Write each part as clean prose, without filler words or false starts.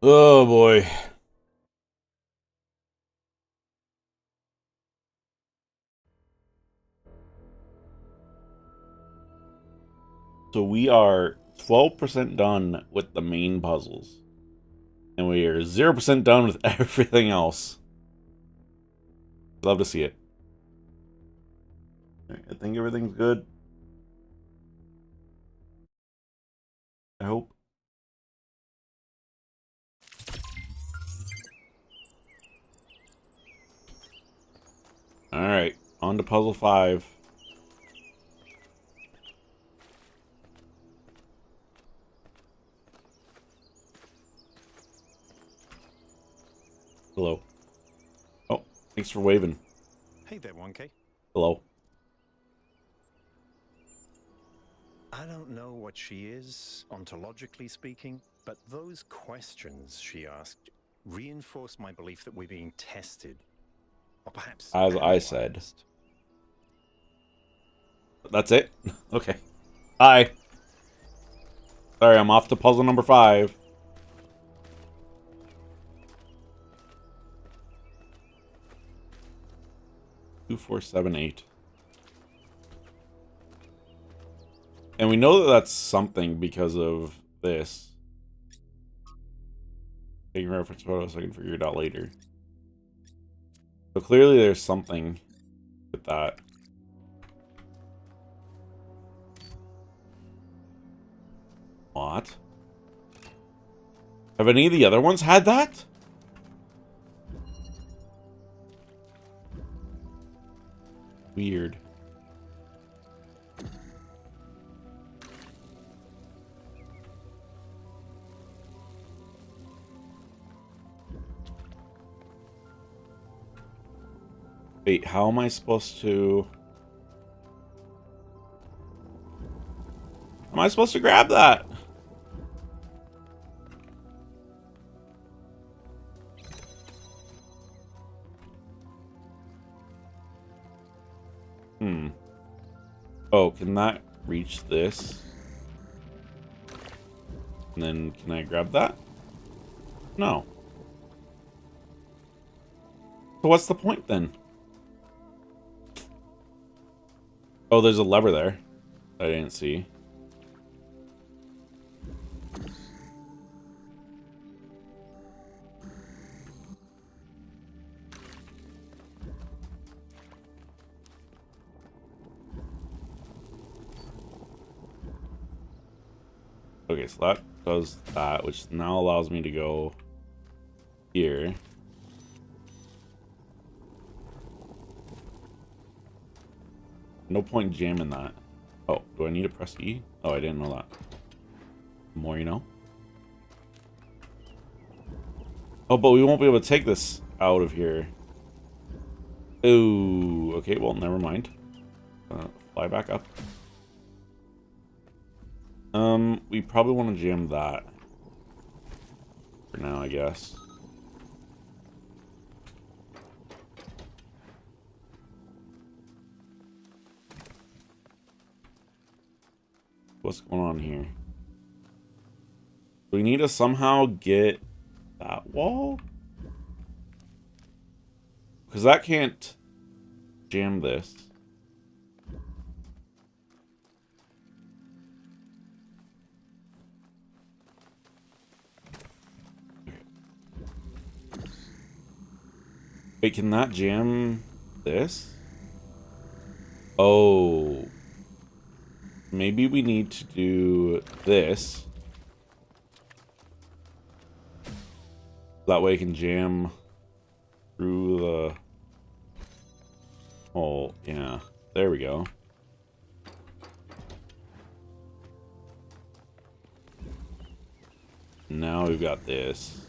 Oh boy. So we are 12% done with the main puzzles. And we are 0% done with everything else. Love to see it. I think everything's good. I hope. Alright, on to puzzle 5. Hello. Oh, thanks for waving. Hey there, 1K. Hello. I don't know what she is, ontologically speaking, but those questions she asked reinforce my belief that we're being tested, or perhaps As I said. analyzed. That's it? Okay. Bye. Sorry, I'm off to puzzle number 5. 2478. And we know that that's something because of this. Taking reference photos so I can figure it out later. So clearly there's something with that. What? Have any of the other ones had that? Weird. Wait, how am I supposed to... Am I supposed to grab that? Hmm. Oh, can that reach this? And then can I grab that? No. So what's the point then? Oh, there's a lever there. I didn't see. Okay, so that does that, which now allows me to go here. No point jamming that. Oh, do I need to press E? Oh, I didn't know that. The more you know. Oh, but we won't be able to take this out of here. Ooh, okay, well, never mind. Fly back up. We probably want to jam that. For now, I guess. What's going on here? We need to somehow get that wall? Because that can't jam this. Wait, can that jam this? Oh. Maybe we need to do this. That way it can jam through the... Oh, yeah. There we go. Now we've got this.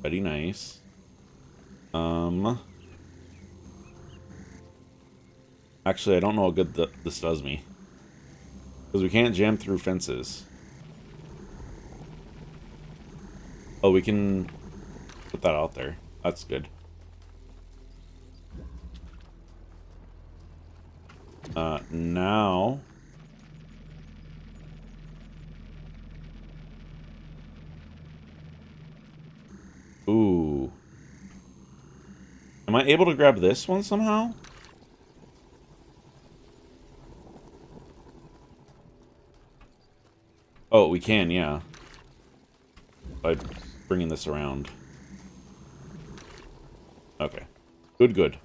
Pretty nice. Actually, I don't know how good this does me. Because we can't jam through fences. Oh, we can put that out there. That's good. Now... Am I able to grab this one somehow? Oh, we can, yeah. By bringing this around. Okay. Good, good.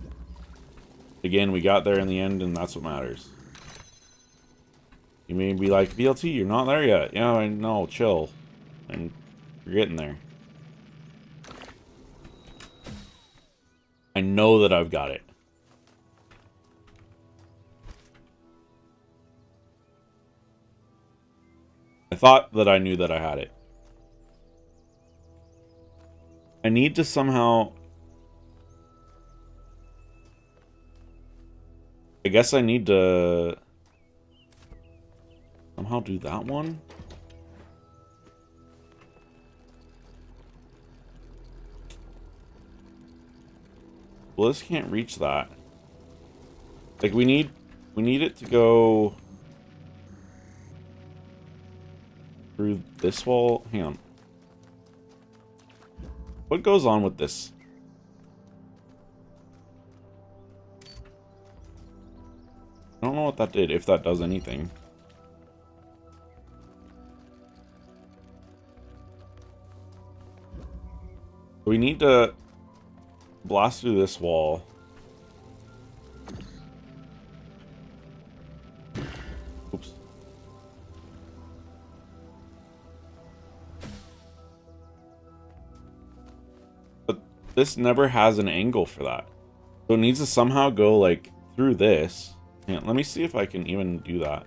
Again, we got there in the end, and that's what matters. You may be like, BLT, you're not there yet. Yeah, I know, chill. And you're getting there. I know that I've got it. I thought that I knew that I had it. I need to somehow... I guess I need to... somehow do that one? Well, this can't reach that. Like, we need it to go... through this wall? Hang on. What goes on with this? I don't know what that did, if that does anything. We need to blast through this wall. Oops. But this never has an angle for that. So it needs to somehow go, like, through this. Yeah, let me see if I can even do that.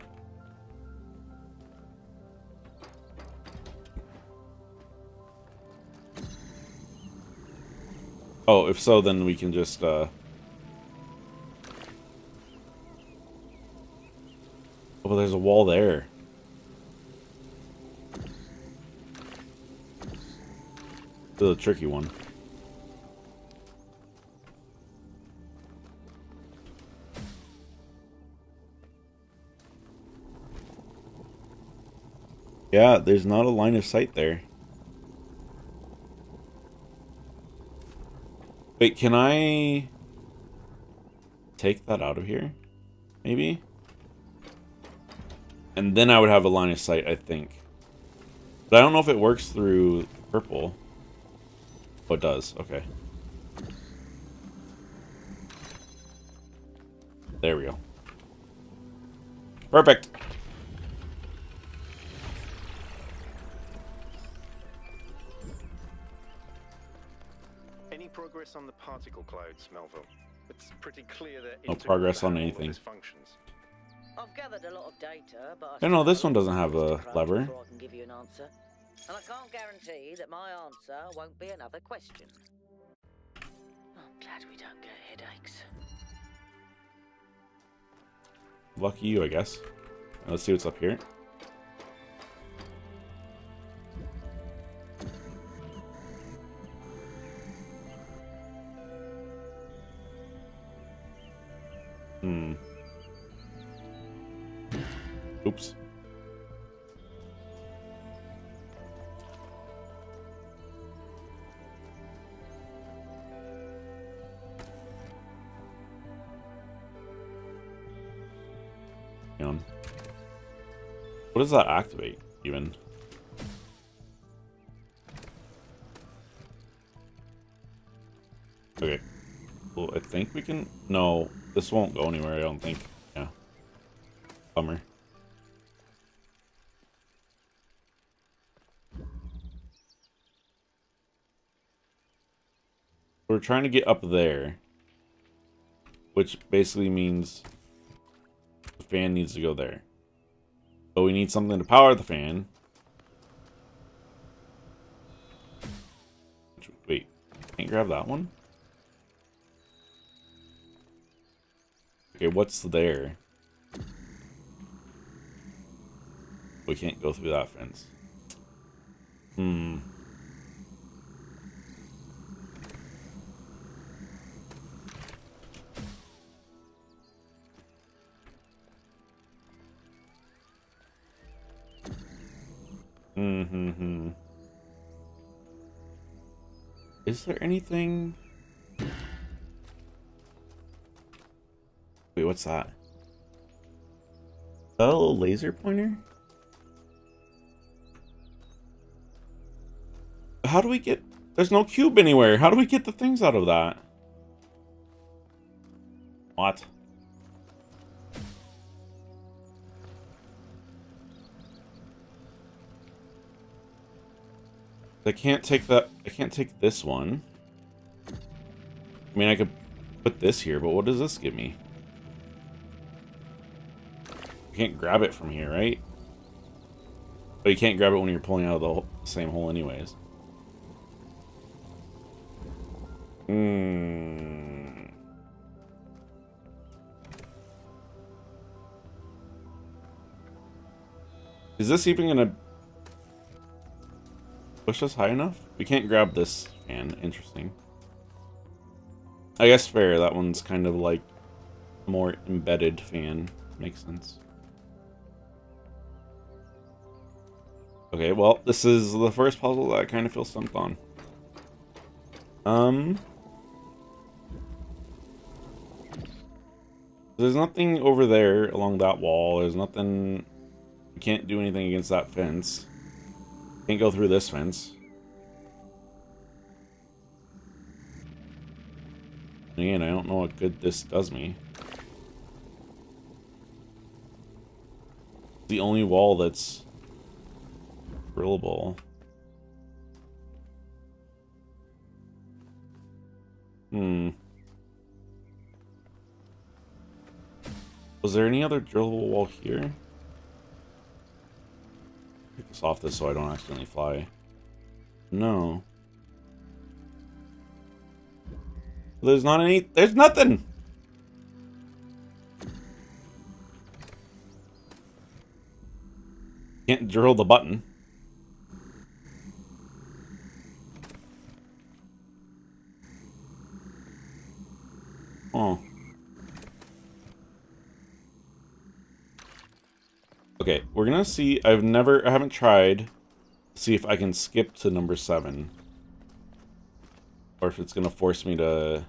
Oh, if so, then we can just, Oh, there's a wall there. This is a tricky one. Yeah, there's not a line of sight there. Wait, can I take that out of here? Maybe? And then I would have a line of sight, I think. But I don't know if it works through purple. Oh, it does. Okay. There we go. Perfect. Any progress on the particle clouds, Melville? It's pretty clear that No progress on anything. functions. I've gathered a lot of data, but I know this one doesn't have a lever. before I can give you an answer. And I can't guarantee that my answer won't be another question. I'm glad we don't get headaches. Lucky you, I guess. Let's see what's up here. Oops. Hang on. What does that activate, even? Okay. Well, I think we can... No, this won't go anywhere, I don't think. Yeah. Bummer. We're trying to get up there. Which basically means the fan needs to go there. So we need something to power the fan. Wait, can't grab that one? Okay, what's there? We can't go through that fence. Is there anything? what's that? A little laser pointer? How do we get... There's no cube anywhere. How do we get the things out of that? What? I can't take that. I can't take this one. I mean, I could put this here, but what does this give me? You can't grab it from here, right? But you can't grab it when you're pulling out of the same hole anyways. Is this even gonna push us high enough? We can't grab this fan. Interesting. I guess fair. That one's kind of like a more embedded fan. Makes sense. Okay, well, this is the first puzzle that I kind of feel stumped on. There's nothing over there along that wall. There's nothing... You can't do anything against that fence. Can't go through this fence. And I don't know what good this does me. The only wall that's drillable. Was there any other drillable wall here? Take this off this so I don't accidentally fly. No. There's not any... There's nothing! Can't drill the button. Oh. Okay, we're gonna see. I haven't tried to see if I can skip to number 7. Or if it's gonna force me to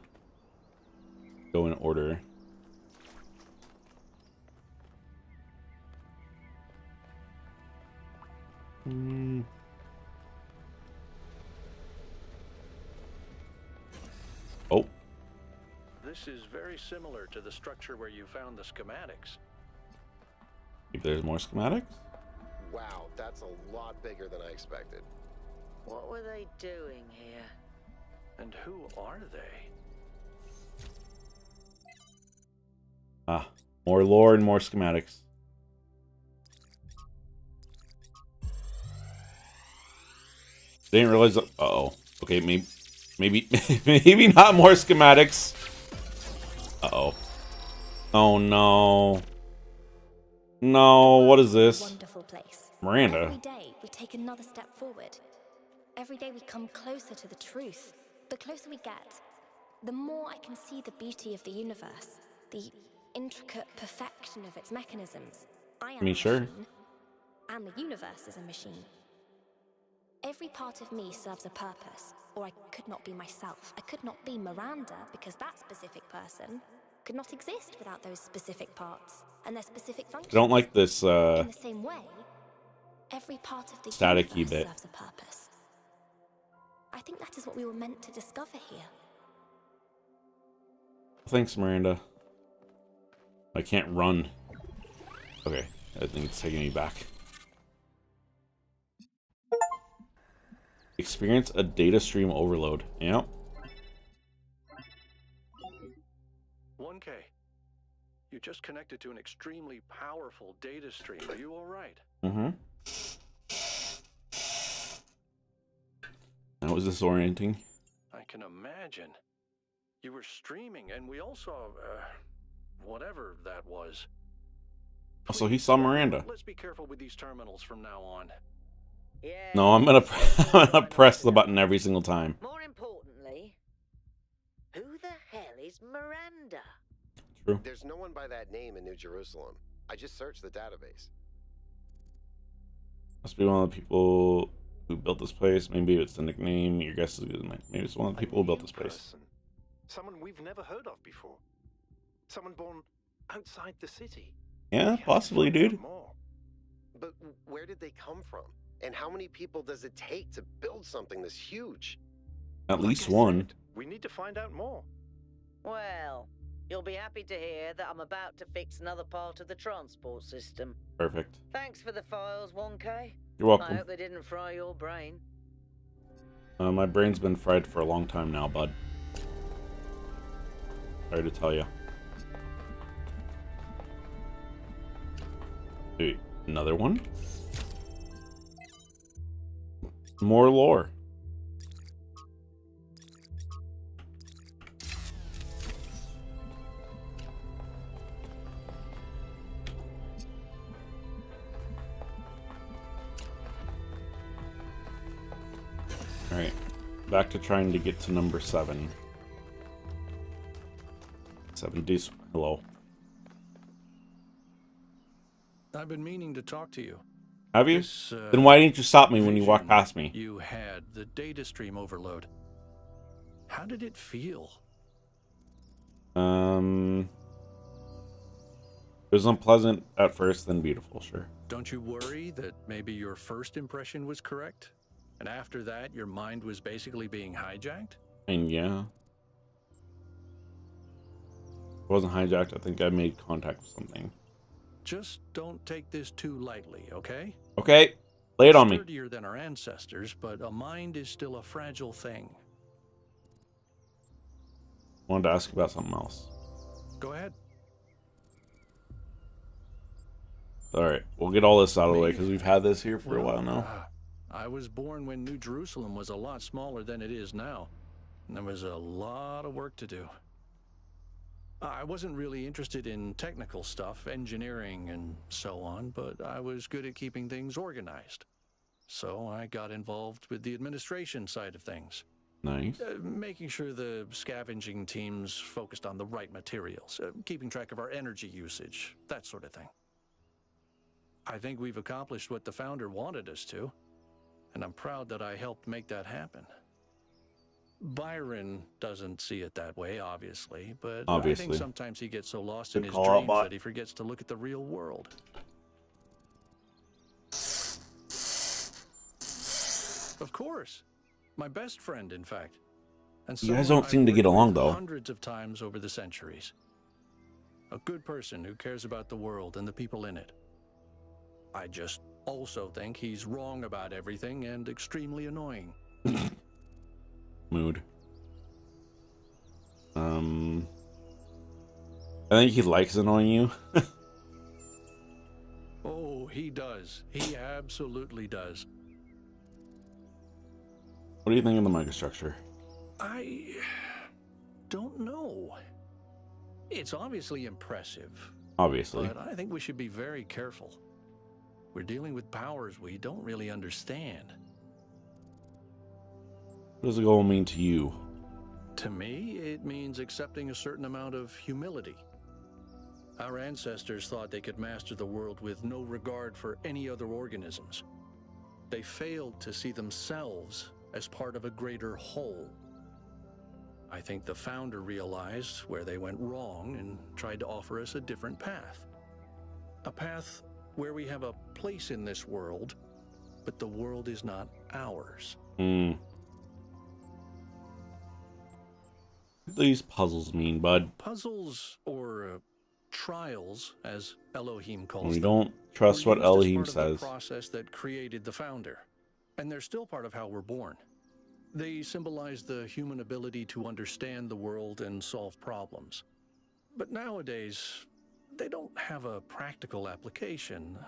go in order. Oh. This is very similar to the structure where you found the schematics. If there's more schematics? Wow, that's a lot bigger than I expected. What were they doing here? And who are they? Ah, more lore and more schematics. Didn't realize that. Uh-oh. Okay, maybe maybe not more schematics. Uh-oh. Oh no. No, what is this? Wonderful place. Miranda. Every day we take another step forward. Every day we come closer to the truth. The closer we get, the more I can see the beauty of the universe, the intricate perfection of its mechanisms. I am a sure. machine, and the universe is a machine. Every part of me serves a purpose, or I could not be myself. I could not be Miranda, because that specific person could not exist without those specific parts and their specific functions. I don't like this In the same way, every part of the staticky universe bit. serves a purpose. I think that is what we were meant to discover here. Thanks, Miranda. I can't run. Okay, I think it's taking me back. Experience a data stream overload. Yep. 1K. You just connected to an extremely powerful data stream. Are you all right? Mm-hmm. That was disorienting. I can imagine. You were streaming, and we all saw, whatever that was. Also, he saw Miranda. Let's be careful with these terminals from now on. Yeah. No, I'm gonna press the button every single time. More importantly, who the hell is Miranda? True. There's no one by that name in New Jerusalem. I just searched the database. Must be one of the people who built this place. Maybe it's the nickname. Your guess is good. Maybe it's one of the people who built this place. Someone we've never heard of before. Someone born outside the city. Yeah, We have to possibly, find out dude. more. But where did they come from? And how many people does it take to build something this huge? At Like least I one. said, we need to find out more. Well, you'll be happy to hear that I'm about to fix another part of the transport system. Perfect. Thanks for the files, 1K. You're I welcome. hope they didn't fry your brain. My brain's been fried for a long time now, bud. Sorry to tell you. Wait, another one? More lore. Alright, back to trying to get to number 7. 7D. Hello. I've been meaning to talk to you. Have you? This, Then why didn't you stop me when you walked vision past me? You had the data stream overload. How did it feel? It was unpleasant at first, then beautiful, sure. Don't you worry that maybe your first impression was correct? And after that, your mind was basically being hijacked? And yeah. It wasn't hijacked, I think I made contact with something. Just don't take this too lightly, okay? Okay, lay it on me. Sturdier than our ancestors, but a mind is still a fragile thing. Wanted to ask about something else. Go ahead. Alright, we'll get all this out of the way because we've had this here for a while now. I was born when New Jerusalem was a lot smaller than it is now, and there was a lot of work to do. I wasn't really interested in technical stuff, engineering and so on, but I was good at keeping things organized. So I got involved with the administration side of things. Nice. Making sure the scavenging teams focused on the right materials, keeping track of our energy usage, that sort of thing. I think we've accomplished what the founder wanted us to, and I'm proud that I helped make that happen. Byron doesn't see it that way, obviously, but I think sometimes he gets so lost in his dreams that he forgets to look at the real world. Of course. My best friend, in fact. And you guys don't seem to get along, though. Hundreds of times over the centuries. A good person who cares about the world and the people in it. I just also think he's wrong about everything and extremely annoying. Mood. I think he likes annoying you. Oh, he does. He absolutely does. What do you think of the microstructure? I don't know. It's obviously impressive. Obviously. But I think we should be very careful. We're dealing with powers we don't really understand. What does the goal mean to you? To me, it means accepting a certain amount of humility. Our ancestors thought they could master the world with no regard for any other organisms. They failed to see themselves as part of a greater whole. I think the founder realized where they went wrong and tried to offer us a different path. A path where we have a place in this world, but the world is not ours. What do these puzzles mean, bud? Puzzles, or trials, as Elohim calls them. We don't trust what Elohim says. The process that created the founder, and they're still part of how we're born. They symbolize the human ability to understand the world and solve problems. But nowadays, they don't have a practical application.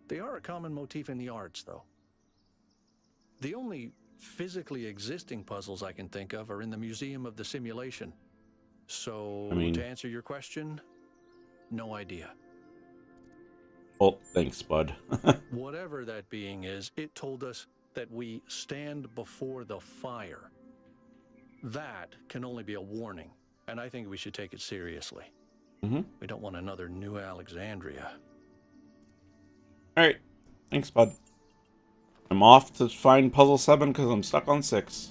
They are a common motif in the arts, though. The only physically existing puzzles I can think of are in the Museum of the Simulation. So, to answer your question, no idea. Well, thanks, bud. Whatever that being is, it told us that we stand before the fire. That can only be a warning, and I think we should take it seriously. We don't want another New Alexandria. Alright, thanks, bud. I'm off to find puzzle 7 because I'm stuck on 6.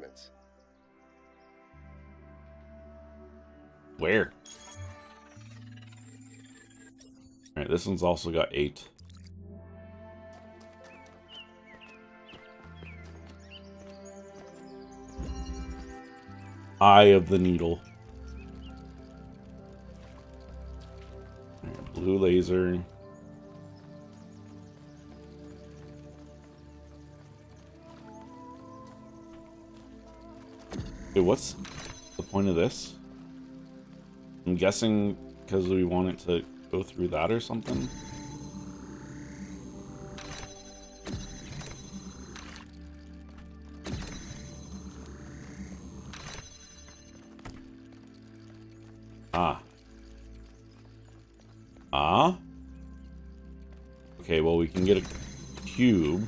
experiments. Where? Alright, this one's also got 8. Eye of the needle. Alright, blue laser. Wait, what's the point of this? I'm guessing because we want it to go through that or something. Ah. Ah? Okay, well, we can get a cube.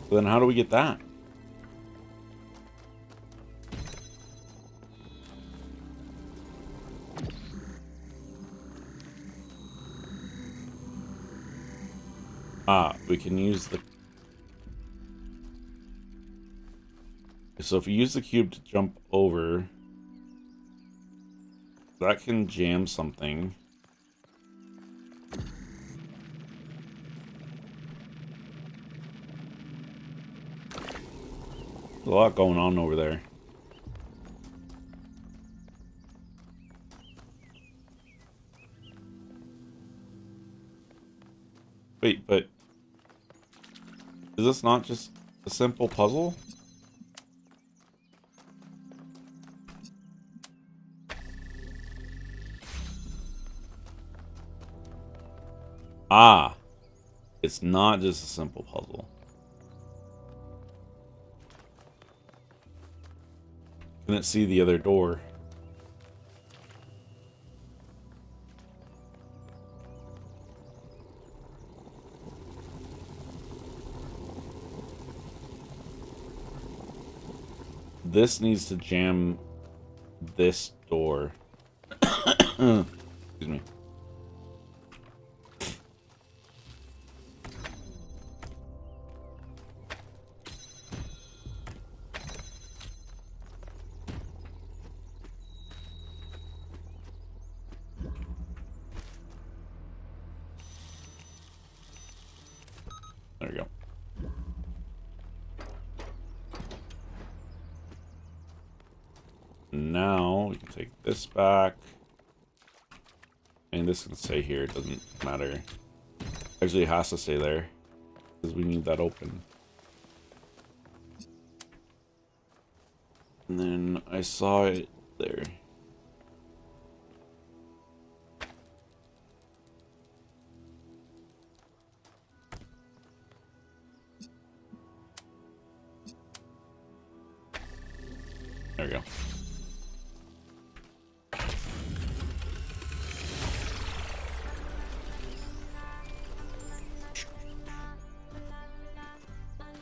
So then how do we get that? Ah, we can use the... So if we use the cube to jump over, that can jam something. There's a lot going on over there. Wait, but is this not just a simple puzzle? Ah, it's not just a simple puzzle. Couldn't see the other door. This needs to jam this door. Excuse me. There we go. Now we can take this back. And this can stay here, it doesn't matter. Actually, it has to stay there. Because we need that open. And then I saw it there. There we go.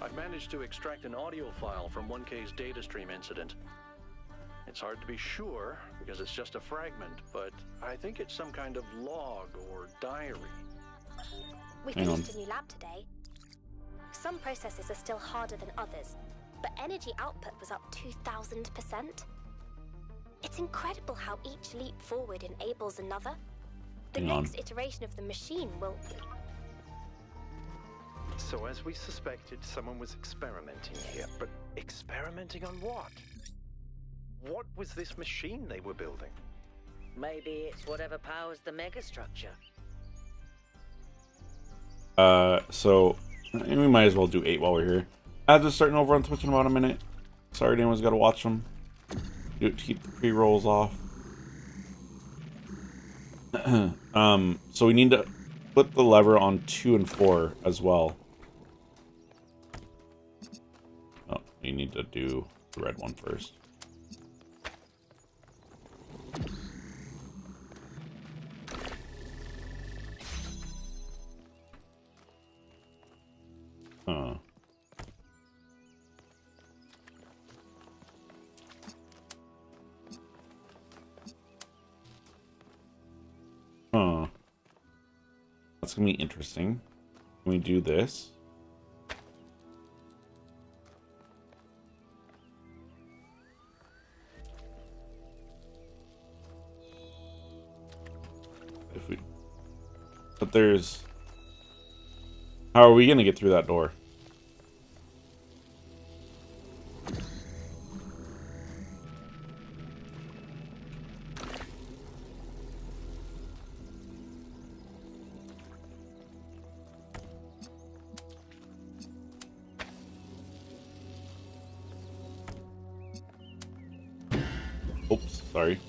I've managed to extract an audio file from 1K's data stream incident. It's hard to be sure because it's just a fragment, but I think it's some kind of log or diary. We Hang on. finished a new lab today. Some processes are still harder than others, but energy output was up 2,000%. It's incredible how each leap forward enables another. The Hang on. next iteration of the machine will... So as we suspected, someone was experimenting here. But experimenting on what? What was this machine they were building? Maybe it's whatever powers the megastructure. So we might as well do 8 while we're here. Ads are starting over on Twitch in about a minute. Sorry, anyone's got to watch them. Do it to keep the pre-rolls off. So we need to put the lever on 2 and 4 as well. Oh, we need to do the red one first. Huh. Huh. That's gonna be interesting. Can we do this? If we... But there's... How are we gonna get through that door? Oops, sorry.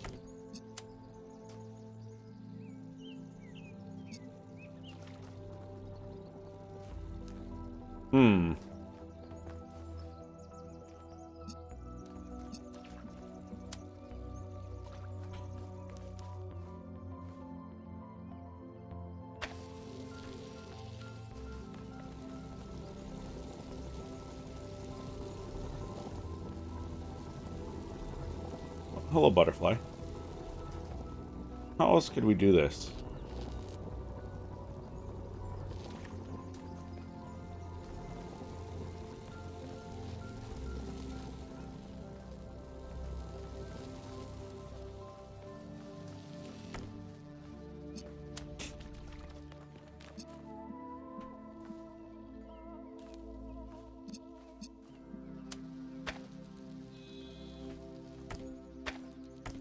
Hmm. Hello, butterfly. How else could we do this?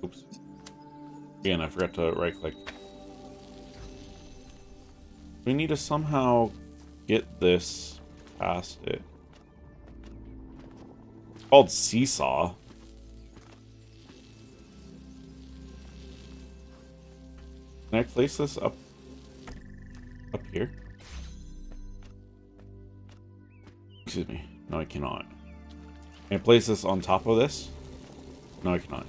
Oops. Again, I forgot to right-click. We need to somehow get this past it. It's called Seesaw. Can I place this up here? Excuse me. No, I cannot. Can I place this on top of this? No, I cannot.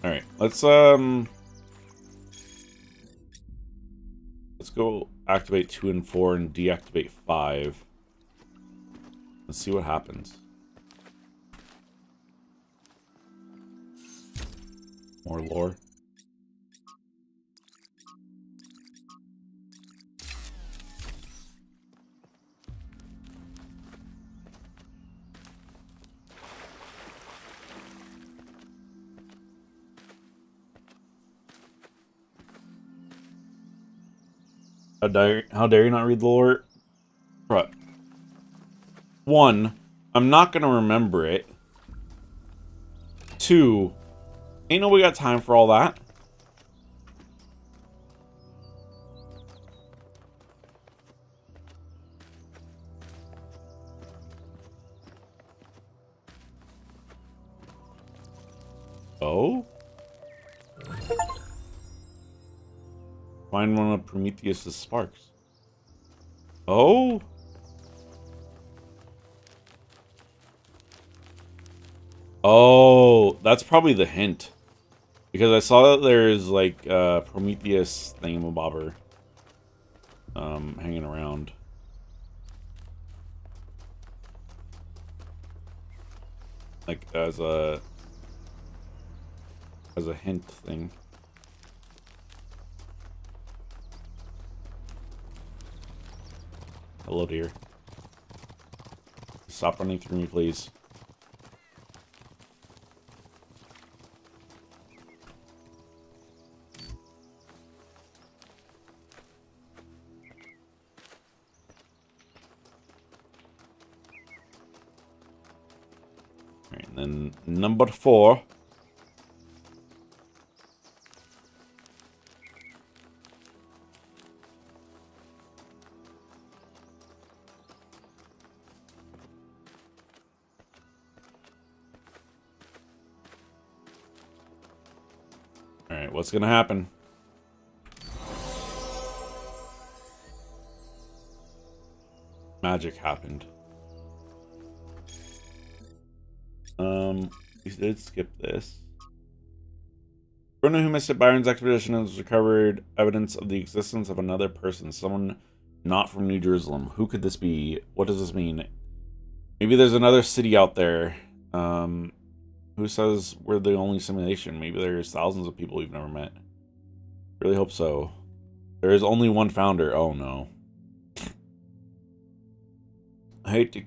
Alright, let's go activate 2 and 4 and deactivate 5. Let's see what happens. More lore. How dare you not read the lore? Right. 1, I'm not gonna remember it. 2, ain't nobody got time for all that. Oh? Find one of Prometheus' sparks. Oh? Oh, that's probably the hint. Because I saw that there's like Prometheus thingamabobber hanging around. Like as a hint thing. Hello, dear. Stop running through me, please. Alright, and then number 4. Alright, what's gonna happen? Magic happened. We did skip this. Bruno, who missed at Byron's expedition, has recovered evidence of the existence of another person, someone not from New Jerusalem. Who could this be? What does this mean? Maybe there's another city out there. Who says we're the only simulation? Maybe there's thousands of people we've never met. Really hope so. There is only one founder. Oh no. I hate to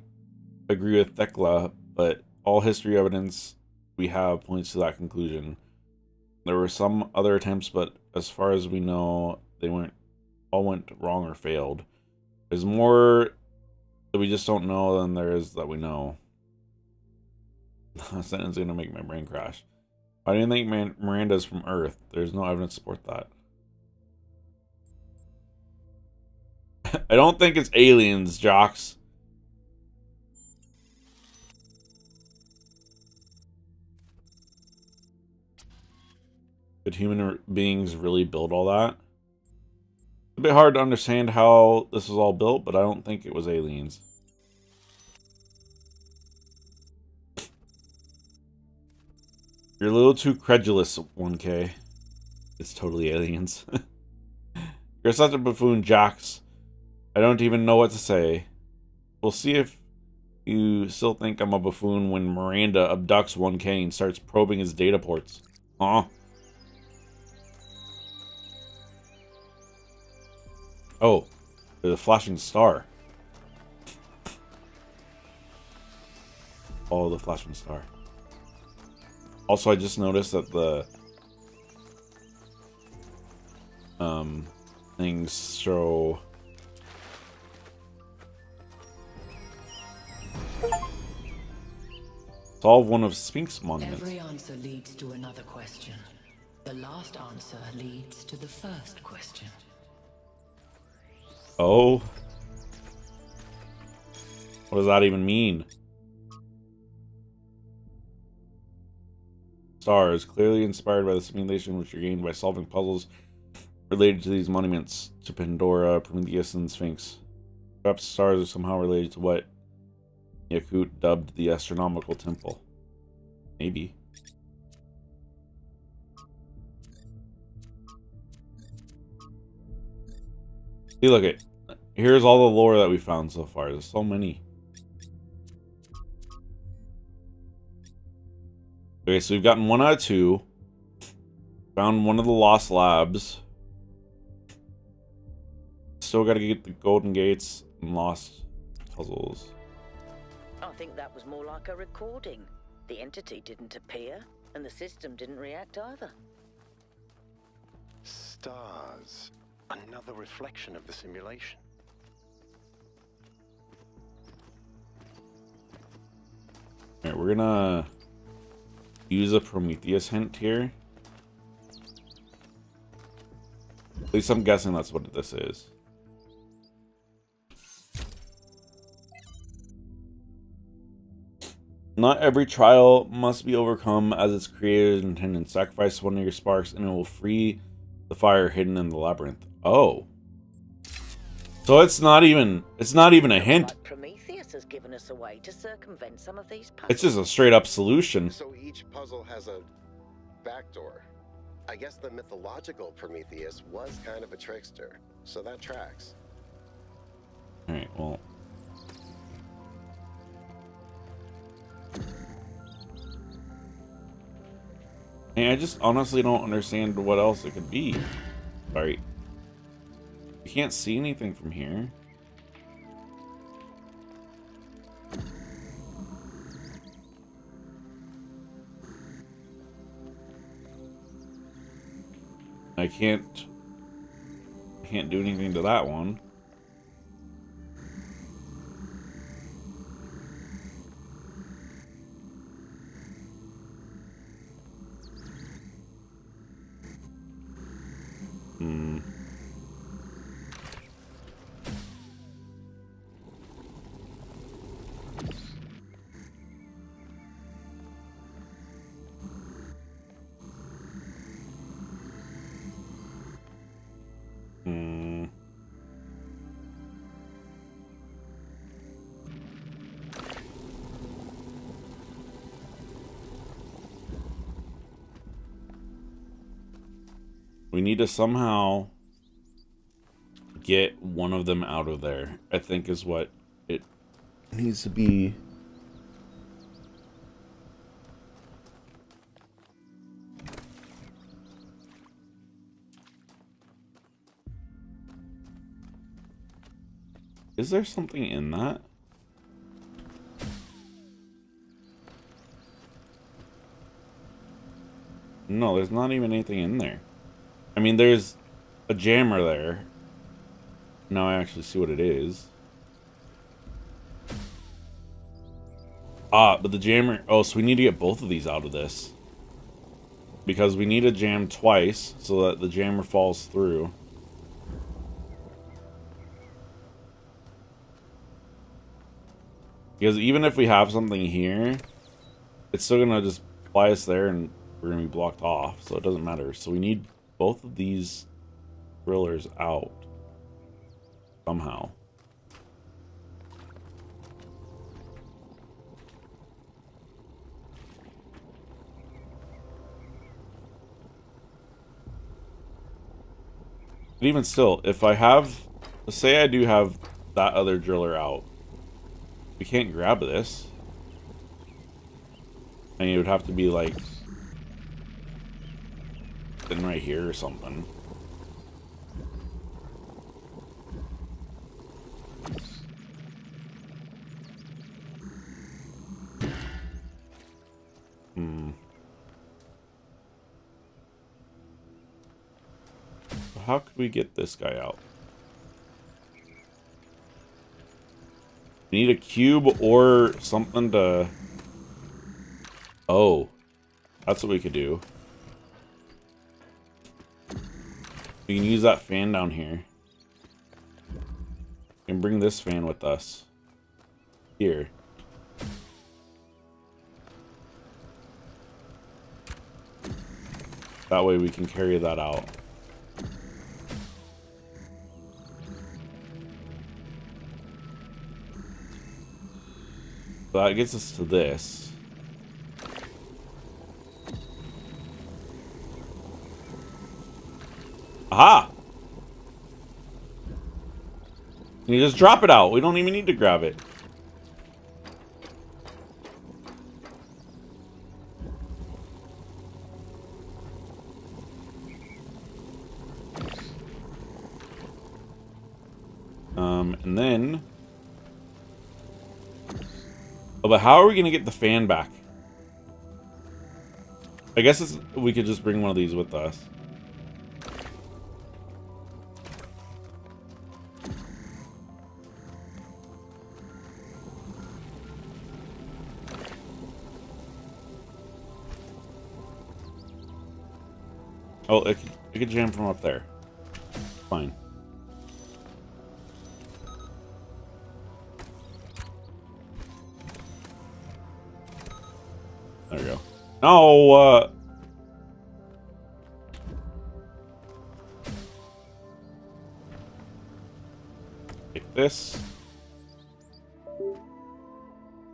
agree with Thekla, but all history evidence we have points to that conclusion. There were some other attempts, but as far as we know, they all went wrong or failed. There's more that we just don't know than there is that we know. That sentence is gonna make my brain crash. Why do you think Miranda's from Earth? There's no evidence to support that. I don't think it's aliens, jocks. Could human beings really build all that? It's a bit hard to understand how this was all built, but I don't think it was aliens. You're a little too credulous, 1K. It's totally aliens. You're such a buffoon, Jax. I don't even know what to say. We'll see if you still think I'm a buffoon when Miranda abducts 1K and starts probing his data ports. Huh? Oh, there's a flashing star. Follow the flashing star. Also, I just noticed that the things show solve one of Sphinx monuments. Every answer leads to another question. The last answer leads to the first question. Oh. What does that even mean? Stars, clearly inspired by the simulation which are gained by solving puzzles related to these monuments to Pandora, Prometheus, and Sphinx. Perhaps stars are somehow related to what Yakut dubbed the astronomical temple. Maybe. See, look at. Here's all the lore that we found so far. There's so many. Okay, so we've gotten 1 out of 2. Found one of the lost labs. Still gotta get the golden gates and lost puzzles. I think that was more like a recording. The entity didn't appear, and the system didn't react either. Stars. Another reflection of the simulation. Alright, we're gonna use a Prometheus hint here. At least I'm guessing that's what this is. Not every trial must be overcome as its creators intended. Sacrifice one of your sparks and it will free the fire hidden in the labyrinth. Oh. So it's not even a hint. Like Prometheus has given us a way to circumvent some of these puzzles. It's just a straight up solution. So each puzzle has a backdoor. I guess the mythological Prometheus was kind of a trickster, so that tracks. Alright, well. I just honestly don't understand what else it could be. Sorry. You can't see anything from here. I can't do anything to that one. We need to somehow get one of them out of there, I think is what it needs to be. Is there something in that? No, there's not even anything in there. I mean, there's a jammer there. Now I actually see what it is. Ah, but the jammer... Oh, so we need to get both of these out of this. Because we need to jam twice so that the jammer falls through. Because even if we have something here, it's still going to just fly us there and we're going to be blocked off. So it doesn't matter. So we need both of these drillers out. Somehow. But even still, if I have... Say I do have that other driller out. We can't grab this. And it would have to be like... sitting right here or something. How could we get this guy out? We need a cube or something to... Oh. That's what we could do. We can use that fan down here. We can bring this fan with us. Here. That way we can carry that out. So that gets us to this. Aha! You just drop it out. We don't even need to grab it. And then... Oh, but how are we going to get the fan back? I guess we could just bring one of these with us. Oh, it could jam from up there. Fine. There we go. No, take this.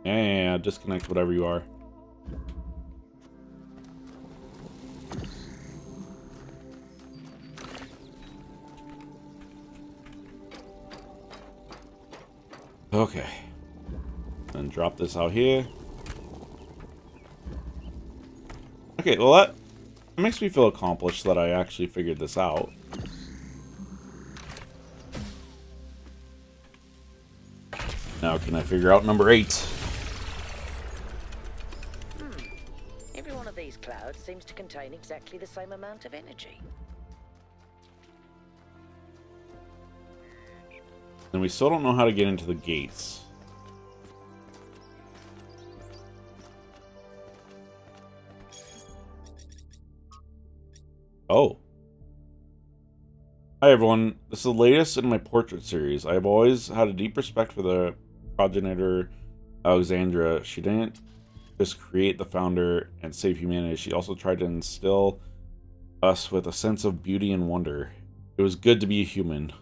Yeah, disconnect whatever you are. Okay. Then drop this out here. Okay, well that makes me feel accomplished that I actually figured this out. Now can I figure out number 8? Every one of these clouds seems to contain exactly the same amount of energy. And we still don't know how to get into the gates. Oh. Hi everyone, this is the latest in my portrait series. I have always had a deep respect for the progenitor Alexandra. She didn't just create the founder and save humanity, she also tried to instill us with a sense of beauty and wonder. It was good to be a human.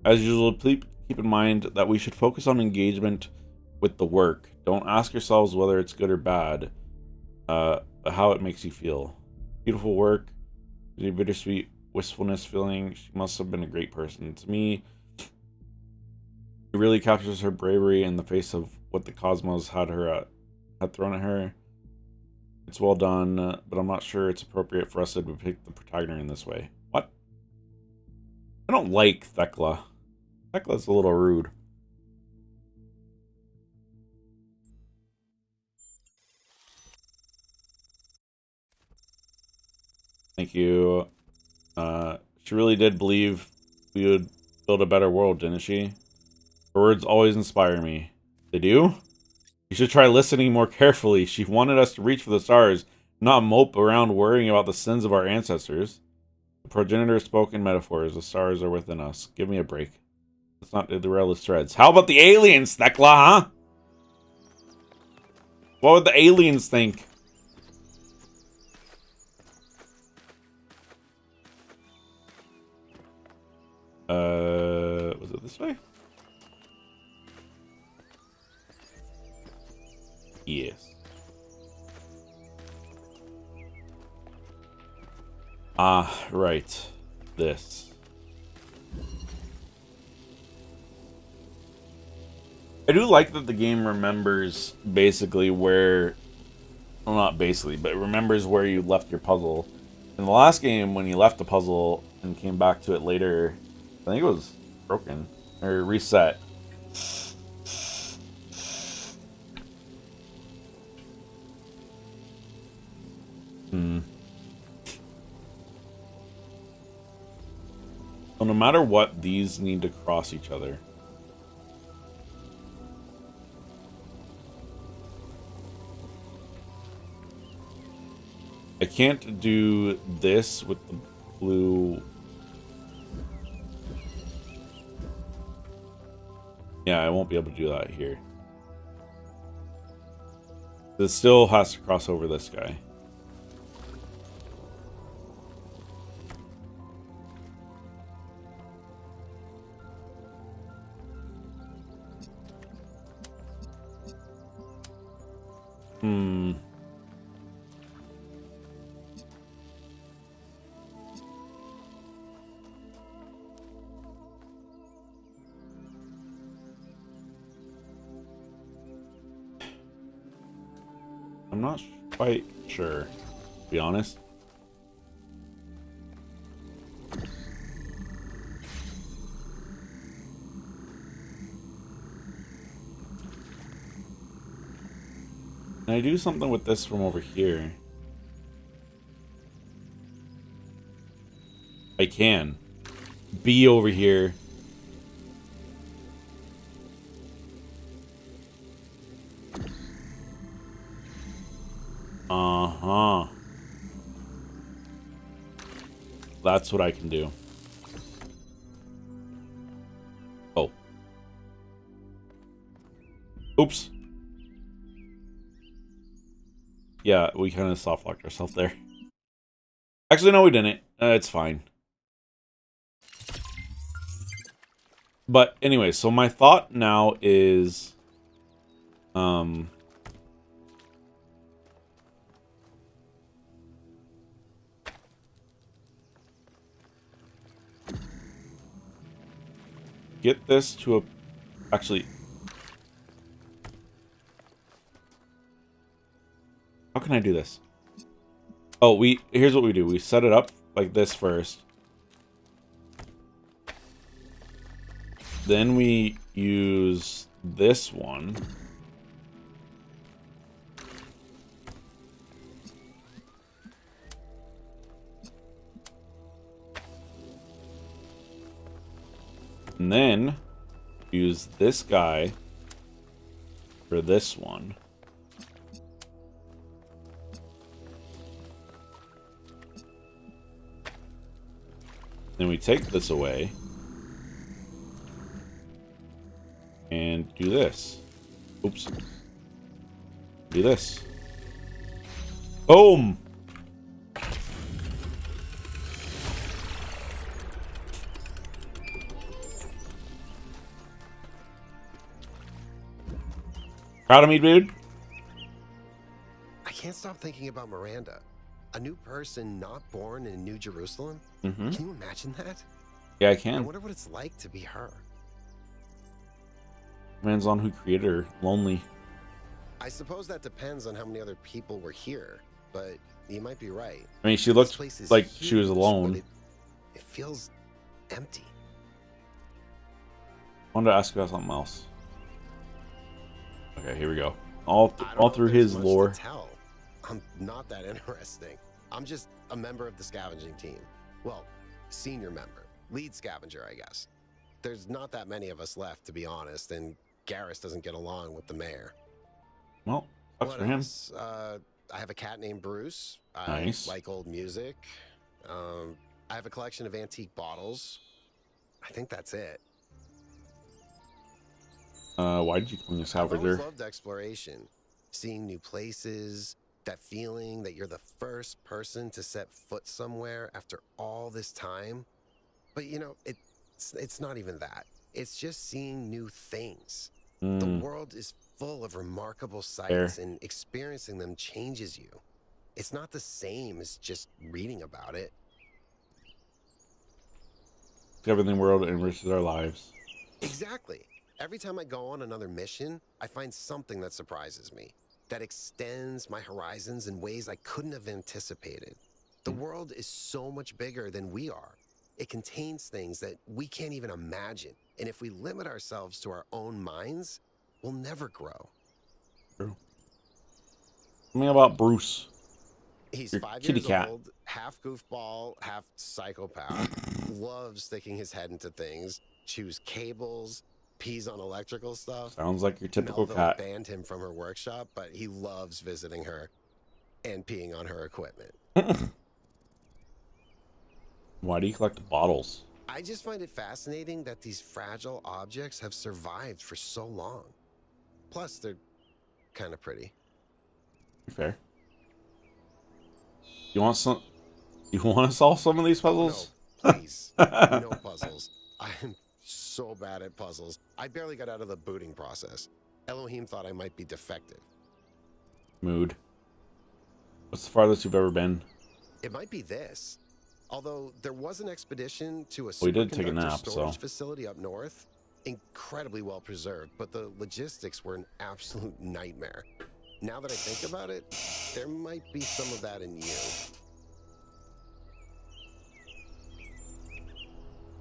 As usual, please keep in mind that we should focus on engagement with the work. Don't ask yourselves whether it's good or bad, but how it makes you feel. Beautiful work. A bittersweet wistfulness feeling. She must have been a great person. To me, it really captures her bravery in the face of what the cosmos had thrown at her. It's well done, but I'm not sure it's appropriate for us to depict the protagonist in this way. What? I don't like Thekla. Heck, that's a little rude. Thank you. She really did believe we would build a better world, didn't she? Her words always inspire me. They do? You should try listening more carefully. She wanted us to reach for the stars, not mope around worrying about the sins of our ancestors. The progenitor spoke in metaphors. The stars are within us. Give me a break. Let's not derail the threads. How about the aliens, Thekla, huh? What would the aliens think? Was it this way? Yes. Ah, right. This. I do like that the game remembers basically where... Well, not basically, but it remembers where you left your puzzle. In the last game, when you left the puzzle and came back to it later, I think it was broken. Or reset. So no matter what, these need to cross each other. I can't do this with the blue. Yeah, I won't be able to do that here. This still has to cross over this guy. I'm not quite sure, to be honest. Can I do something with this from over here? I can. Be over here. Uh-huh. That's what I can do. Oh. Oops. Yeah, we kind of soft-locked ourselves there. Actually, no, we didn't. It's fine. But anyway, so my thought now is... get this to a... Actually... How can I do this? Oh, here's what we do. We set it up like this first. Then we use this one. And then use this guy for this one. Then we take this away. And do this. Oops. Do this. Boom! Proud of me, dude? I can't stop thinking about Miranda. A new person not born in New Jerusalem? Mm-hmm. Can you imagine that? Yeah, I I can. wonder what it's like to be her. Depends on who created her. Lonely. I suppose that depends on how many other people were here, but you might be right. I mean, she This looked place is like she was huge, alone. but it feels empty. wanted to ask about something else. Okay, here we go. All I don't all know if through there's his much lore. to tell. I'm not that interesting. I'm just a member of the scavenging team. Well, senior member. Lead scavenger, I guess. There's not that many of us left, to be honest, and Garrus doesn't get along with the mayor. Well, sucks What for him. else? I have a cat named Bruce. I Nice. like old music. I have a collection of antique bottles. I think that's it. Why did you call me a I've always scavenger? loved exploration, seeing new places, that feeling that you're the first person to set foot somewhere after all this time. But you know, it's not even that. It's just seeing new things. The world is full of remarkable sights, and experiencing them changes you. It's not the same as just reading about it. Discovering the world enriches our lives. Exactly. Every time I go on another mission, I find something that surprises me, that extends my horizons in ways I couldn't have anticipated. The world is so much bigger than we are. It contains things that we can't even imagine. And if we limit ourselves to our own minds, we'll never grow. True. Tell me about Bruce. He's Your 5 kitty years cat. old, half goofball, half psychopath, loves sticking his head into things, chews cables, pees on electrical stuff. Sounds like your typical Melville cat. banned him from her workshop, but he loves visiting her and peeing on her equipment. Why do you collect bottles? I just find it fascinating that these fragile objects have survived for so long. Plus, they're kind of pretty. Fair. You want some? You want to solve some of these puzzles? No, please. No puzzles. I am so bad at puzzles. I barely got out of the booting process. Elohim thought I might be defective. Mood. What's the farthest you've ever been? It might be this. Although there was an expedition to a We did take a superconductor nap, storage so. facility up north, incredibly well preserved, but the logistics were an absolute nightmare. Now that I think about it, there might be some of that in you.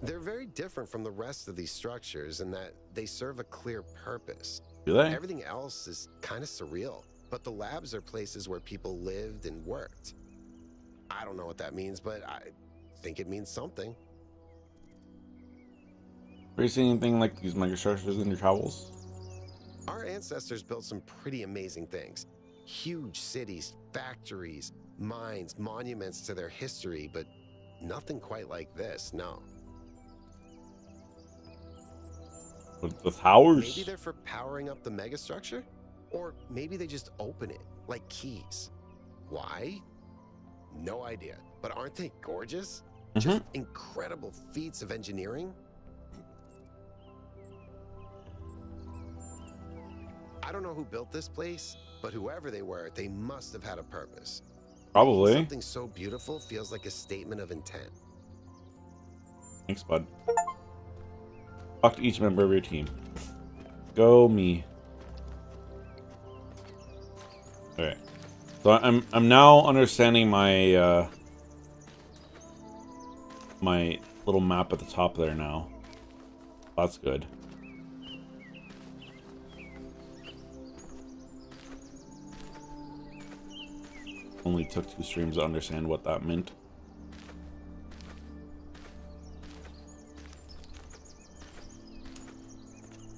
They're very different from the rest of these structures in that they serve a clear purpose. Do they? Everything else is kind of surreal, but the labs are places where people lived and worked. I don't know what that means, but I think it means something. Have you seen anything like these megastructures in your travels? Our ancestors built some pretty amazing things. Huge cities, factories, mines, monuments to their history, but nothing quite like this, no. With the towers? Maybe they're for powering up the megastructure? Or maybe they just open it, like keys. Why? No idea. But aren't they gorgeous? Just incredible feats of engineering. I don't know who built this place, but whoever they were, they must have had a purpose. Probably. Something so beautiful feels like a statement of intent. Thanks, bud. Talk to each member of your team. Go me. Okay. So I'm now understanding my my little map at the top there now. That's good. Only took 2 streams to understand what that meant.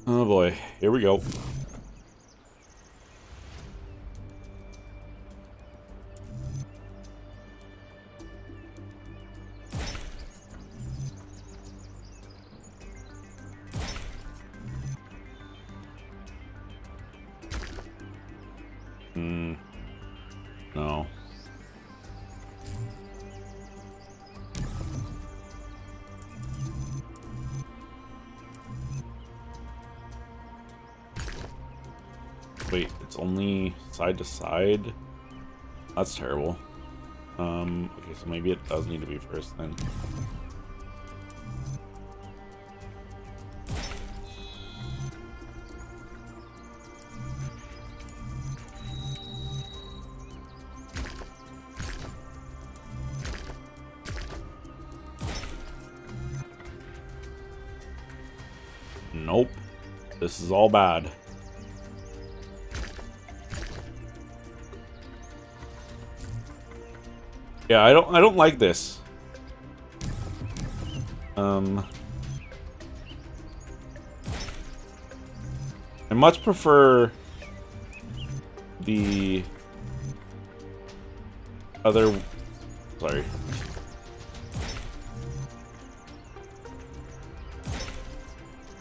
Oh boy, here we go. No. Wait, it's only side to side? That's terrible. Okay, so maybe it does need to be first then. Nope. This is all bad. Yeah, I don't like this. I much prefer the other. Sorry.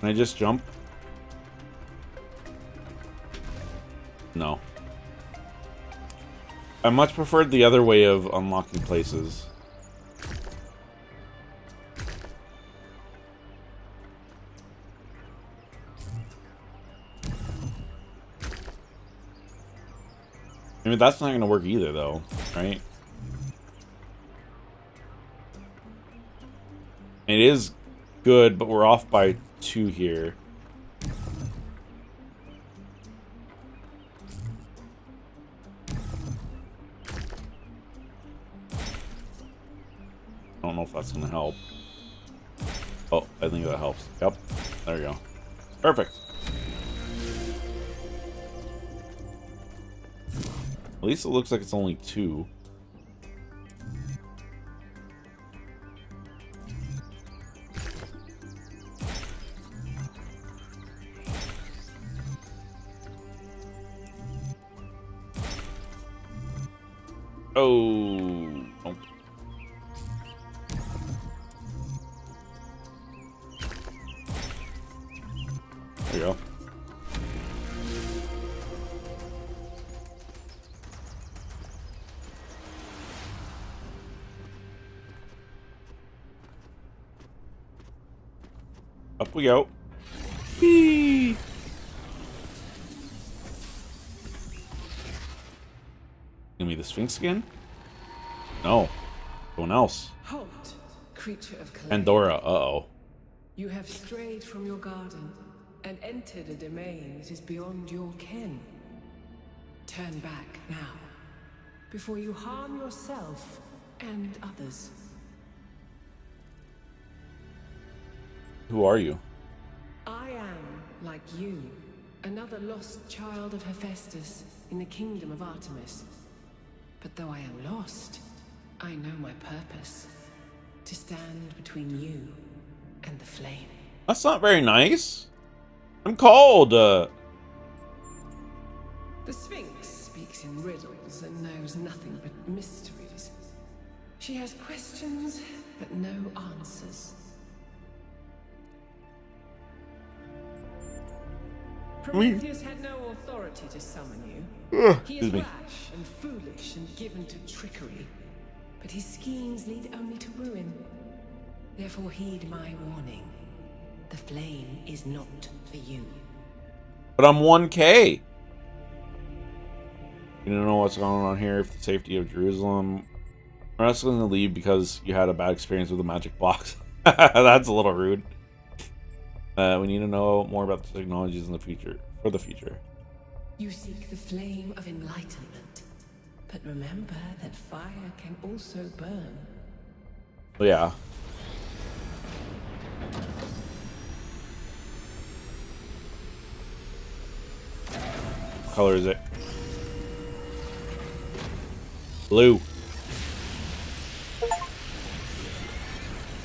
Can I just jump? No. I much preferred the other way of unlocking places. I mean, that's not going to work either, though, right? It is good, but we're off by 2 here. I don't know if that's going to help. Oh, I think that helps. Yep. There we go. Perfect. At least it looks like it's only 2. Oh. Nope. There you go. Up we go. Whee! Give me the Sphinx again? No. Someone else. Halt, creature of clay. Pandora. Uh-oh. You have strayed from your garden and entered a domain that is beyond your ken. Turn back now, before you harm yourself and others. Who are you? I am, like you, another lost child of Hephaestus in the kingdom of Artemis. But though I am lost, I know my purpose. To stand between you and the flame. That's not very nice. I'm cold. The Sphinx speaks in riddles and knows nothing but mysteries. She has questions, but no answers. Prometheus had no authority to summon you. He is rash and foolish and given to trickery. But his schemes lead only to ruin. Therefore heed my warning. The flame is not for you. But I'm 1K. You don't know what's going on here. For the safety of Jerusalem. We're not going to leave because you had a bad experience with the magic box. That's a little rude. We need to know more about the technologies in the future. For the future. You seek the flame of enlightenment. But remember that fire can also burn. Well, yeah. What color is it? Blue.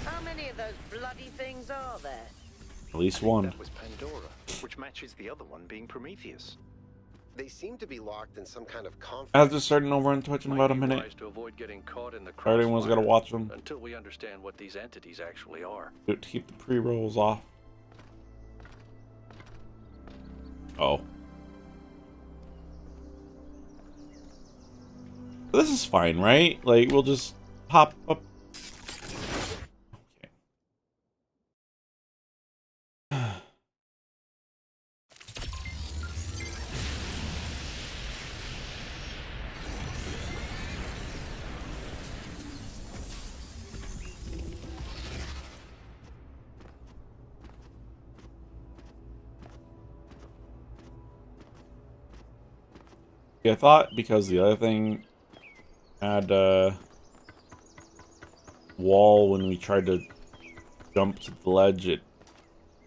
How many of those bloody things are there? At least I think one. that was Pandora, which matches the other one being Prometheus. They seem to be locked in some kind of conference. I have to start over on Twitch in about a minute. To avoid getting caught in the Everyone's got to watch them. until we understand what these entities actually are. To keep the pre-rolls off. Oh. This is fine, right? Like, we'll just hop up. Yeah, I thought because the other thing had a wall when we tried to jump to the ledge, it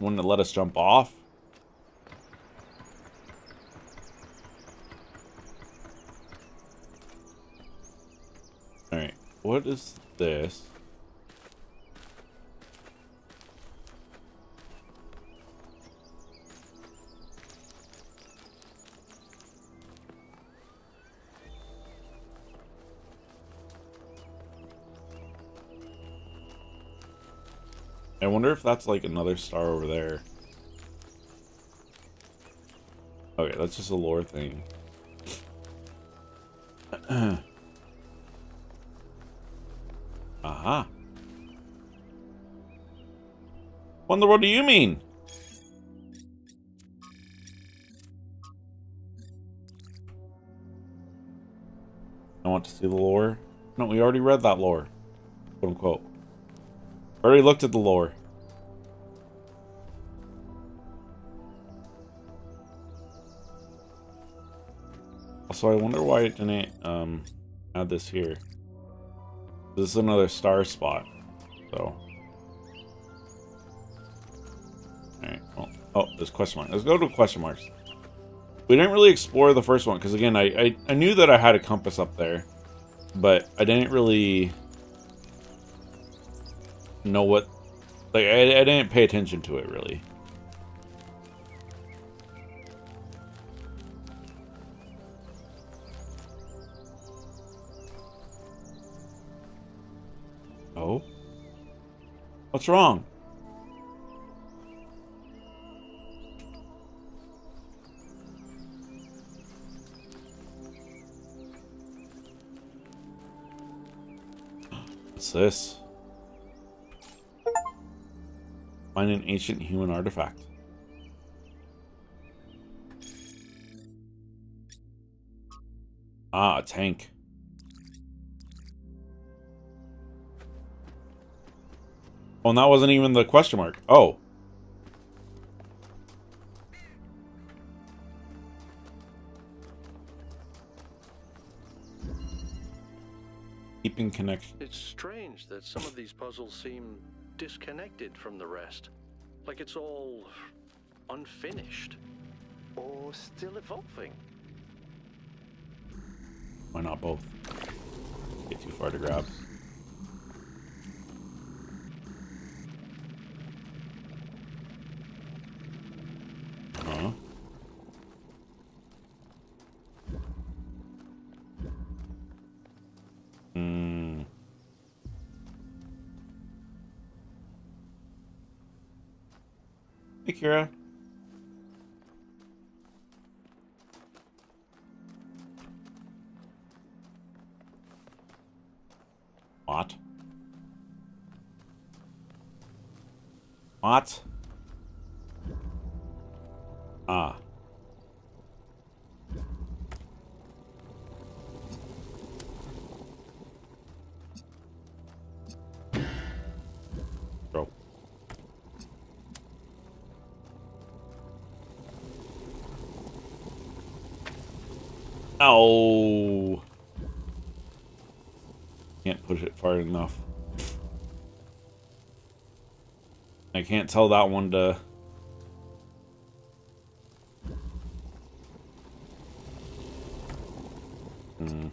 Wouldn't it let us jump off? Alright, what is this? I wonder if that's like another star over there. Okay, that's just a lore thing. Aha. What in the world do you mean? I want to see the lore. No, we already read that lore. Quote unquote. Already looked at the lore. Also, I wonder why it didn't add this here. This is another star spot. So. Alright, well, oh, there's question mark. Let's go to question marks. We didn't really explore the first one, because again, I knew that I had a compass up there, but I didn't really know what, like, I didn't pay attention to it, really. Oh? What's wrong? What's this? Find an ancient human artifact. Ah, a tank. Oh, and that wasn't even the question mark. Oh. Keeping connection. It's strange that some of these puzzles seem disconnected from the rest. Like it's all unfinished. Or still evolving. Why not both? Get too far to grab. Huh? Hmm. Hey, Kira. What? What? Ah. Bro. Ow. Can't push it far enough. I can't tell that one to... Hmm.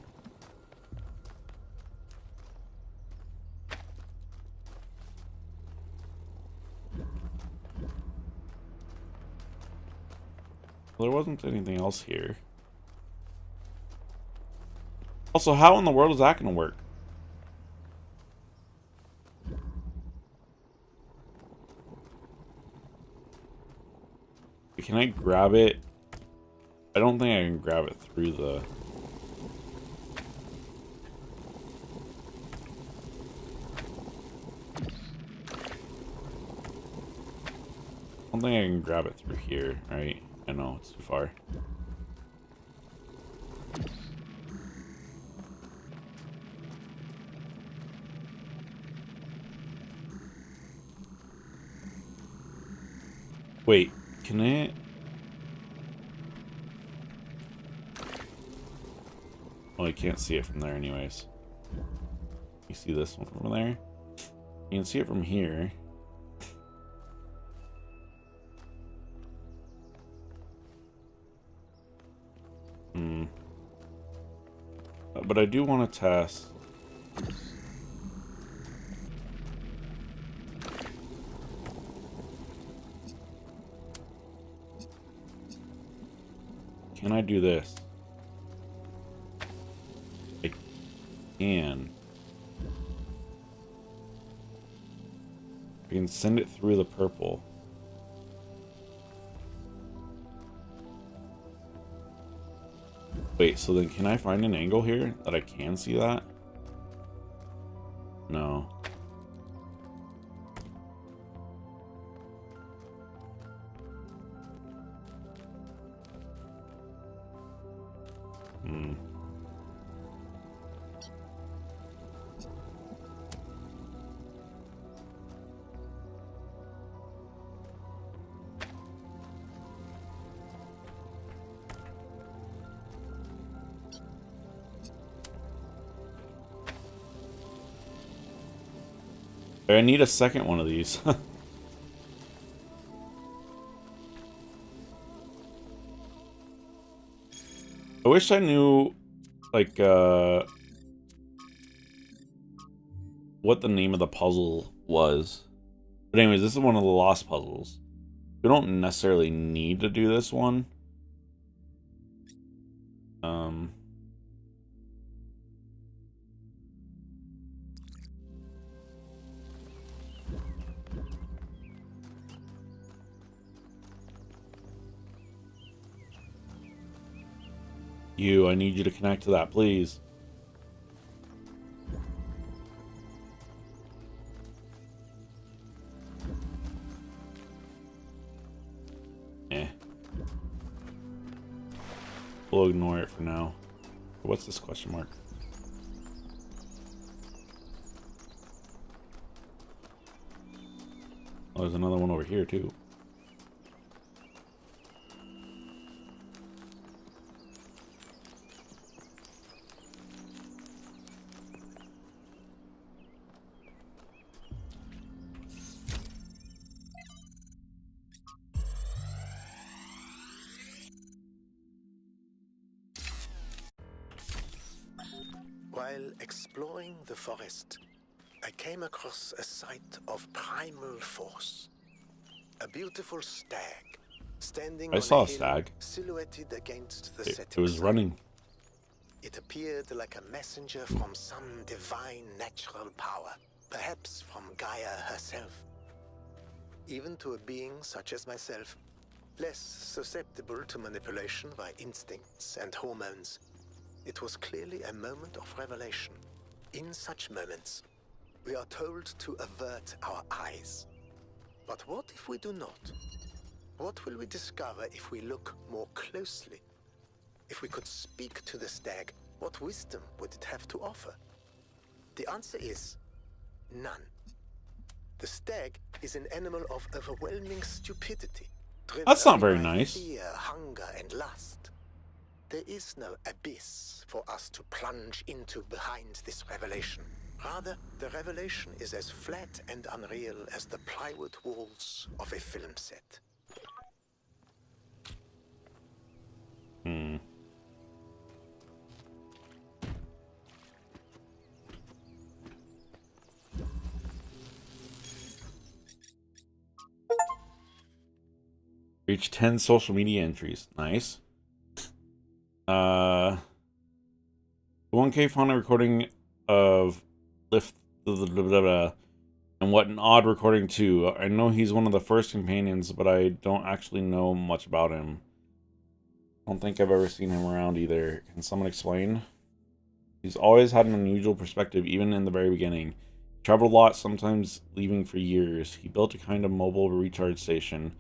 Well, there wasn't anything else here. Also, how in the world is that going to work? Can I grab it? I don't think I can grab it through the... I don't think I can grab it through here, right? I know, it's too far. Wait, can I... Oh, I can't see it from there anyways. You see this one from there? You can see it from here. But I do want to test. Can I do this? I can. I can send it through the purple. Wait, so then can I find an angle here that I can see that? No. Hmm. I need a second one of these. I wish I knew, like, what the name of the puzzle was. But anyways, this is one of the lost puzzles. We don't necessarily need to do this one. I need you to connect to that, please. Eh. We'll ignore it for now. What's this question mark? Oh, there's another one over here, too. While exploring the forest, I came across a site of primal force. A beautiful stag, standing I on saw a a hill, stag. silhouetted against the It setting was sun. running. It appeared like a messenger from some divine natural power, perhaps from Gaia herself. Even to a being such as myself, less susceptible to manipulation by instincts and hormones, it was clearly a moment of revelation. In such moments, we are told to avert our eyes. But what if we do not? What will we discover if we look more closely? If we could speak to the stag, what wisdom would it have to offer? The answer is none. The stag is an animal of overwhelming stupidity, driven That's not only very by nice. fear, hunger, and lust. There is no abyss for us to plunge into behind this revelation. Rather, the revelation is as flat and unreal as the plywood walls of a film set. Reach 10 social media entries. Nice. 1K found a recording of Lift and what an odd recording too. I know he's one of the first companions, but I don't actually know much about him. I don't think I've ever seen him around either. Can someone explain? He's always had an unusual perspective, even in the very beginning. He traveled a lot, sometimes leaving for years. He built a kind of mobile recharge station,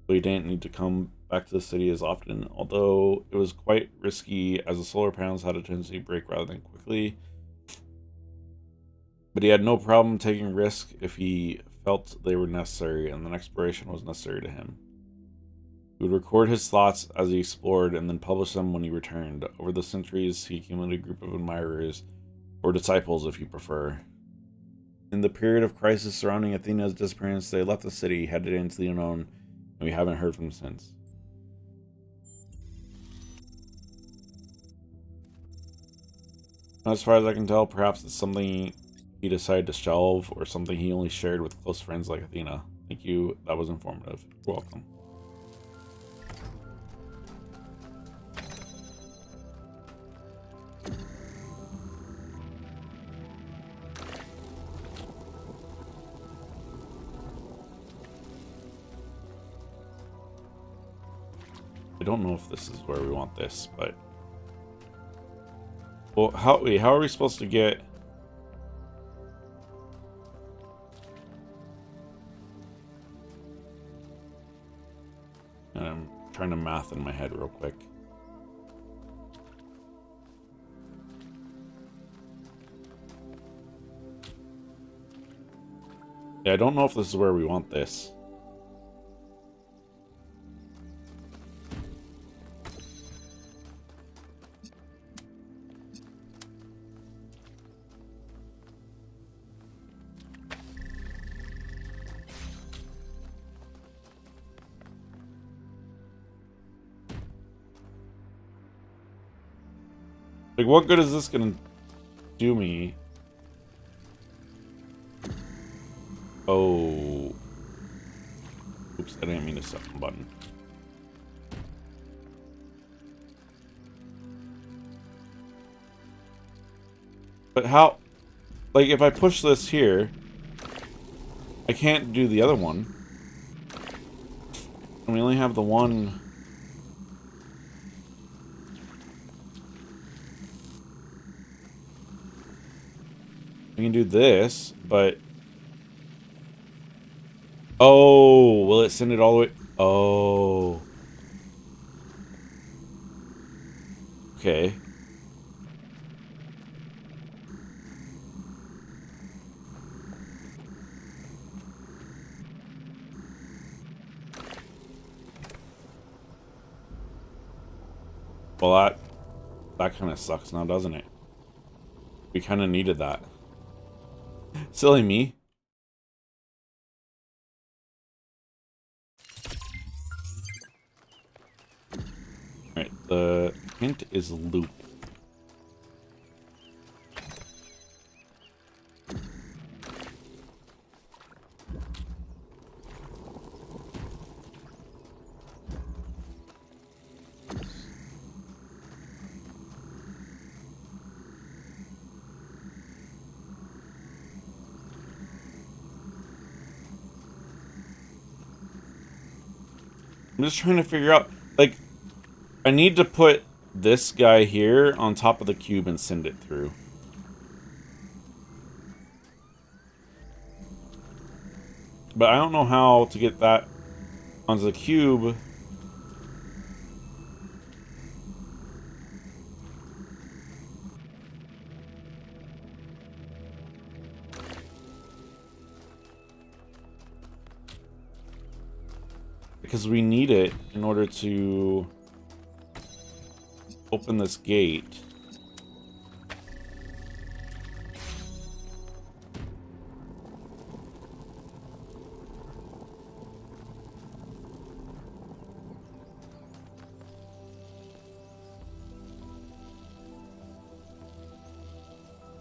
so he didn't need to come back to the city as often, although it was quite risky as the solar panels had a tendency to break rather than quickly. But he had no problem taking risks if he felt they were necessary and an exploration was necessary to him. He would record his thoughts as he explored and then publish them when he returned. Over the centuries, he accumulated a group of admirers, or disciples if you prefer. In the period of crisis surrounding Athena's disappearance, they left the city, headed into the unknown, and we haven't heard from him since. As far as I can tell, perhaps it's something he decided to shelve or something he only shared with close friends like Athena. Thank you. That was informative. You're welcome. I don't know if this is where we want this, but... Well, how are we supposed to get... And I'm trying to math in my head real quick. Yeah, I don't know if this is where we want this. Like, what good is this gonna do me? Oh. Oops, I didn't mean to set the button. But how... Like, if I push this here, I can't do the other one. And we only have the one... We can do this, but... Oh, will it send it all the way? Oh. Okay. Well, that kind of sucks now, doesn't it? We kind of needed that. Silly me. Alright, the hint is loop. I'm just trying to figure out, like, I need to put this guy here on top of the cube and send it through. But I don't know how to get that onto the cube. Because we need it in order to open this gate.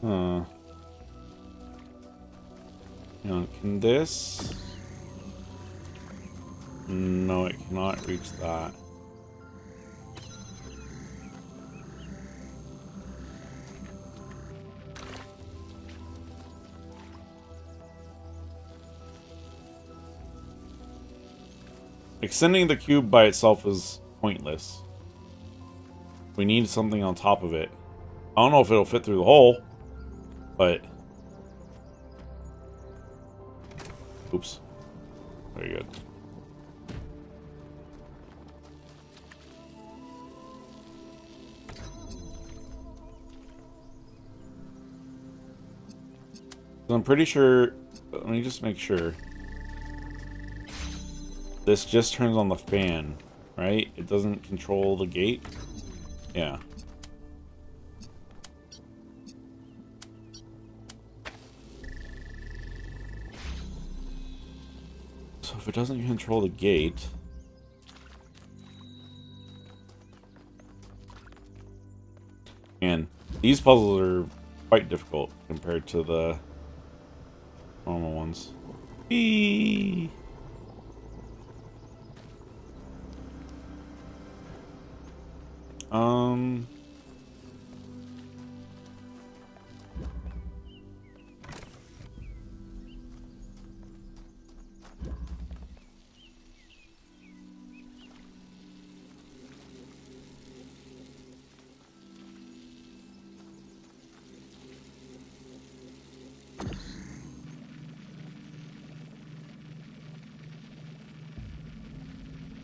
Huh. Now, can this... No, it cannot reach that. Extending the cube by itself is pointless. We need something on top of it. I don't know if it'll fit through the hole, but... Oops. Very good. So I'm pretty sure... Let me just make sure. This just turns on the fan, right? It doesn't control the gate? Yeah. So if it doesn't control the gate... And These puzzles are quite difficult compared to the normal ones. Eee.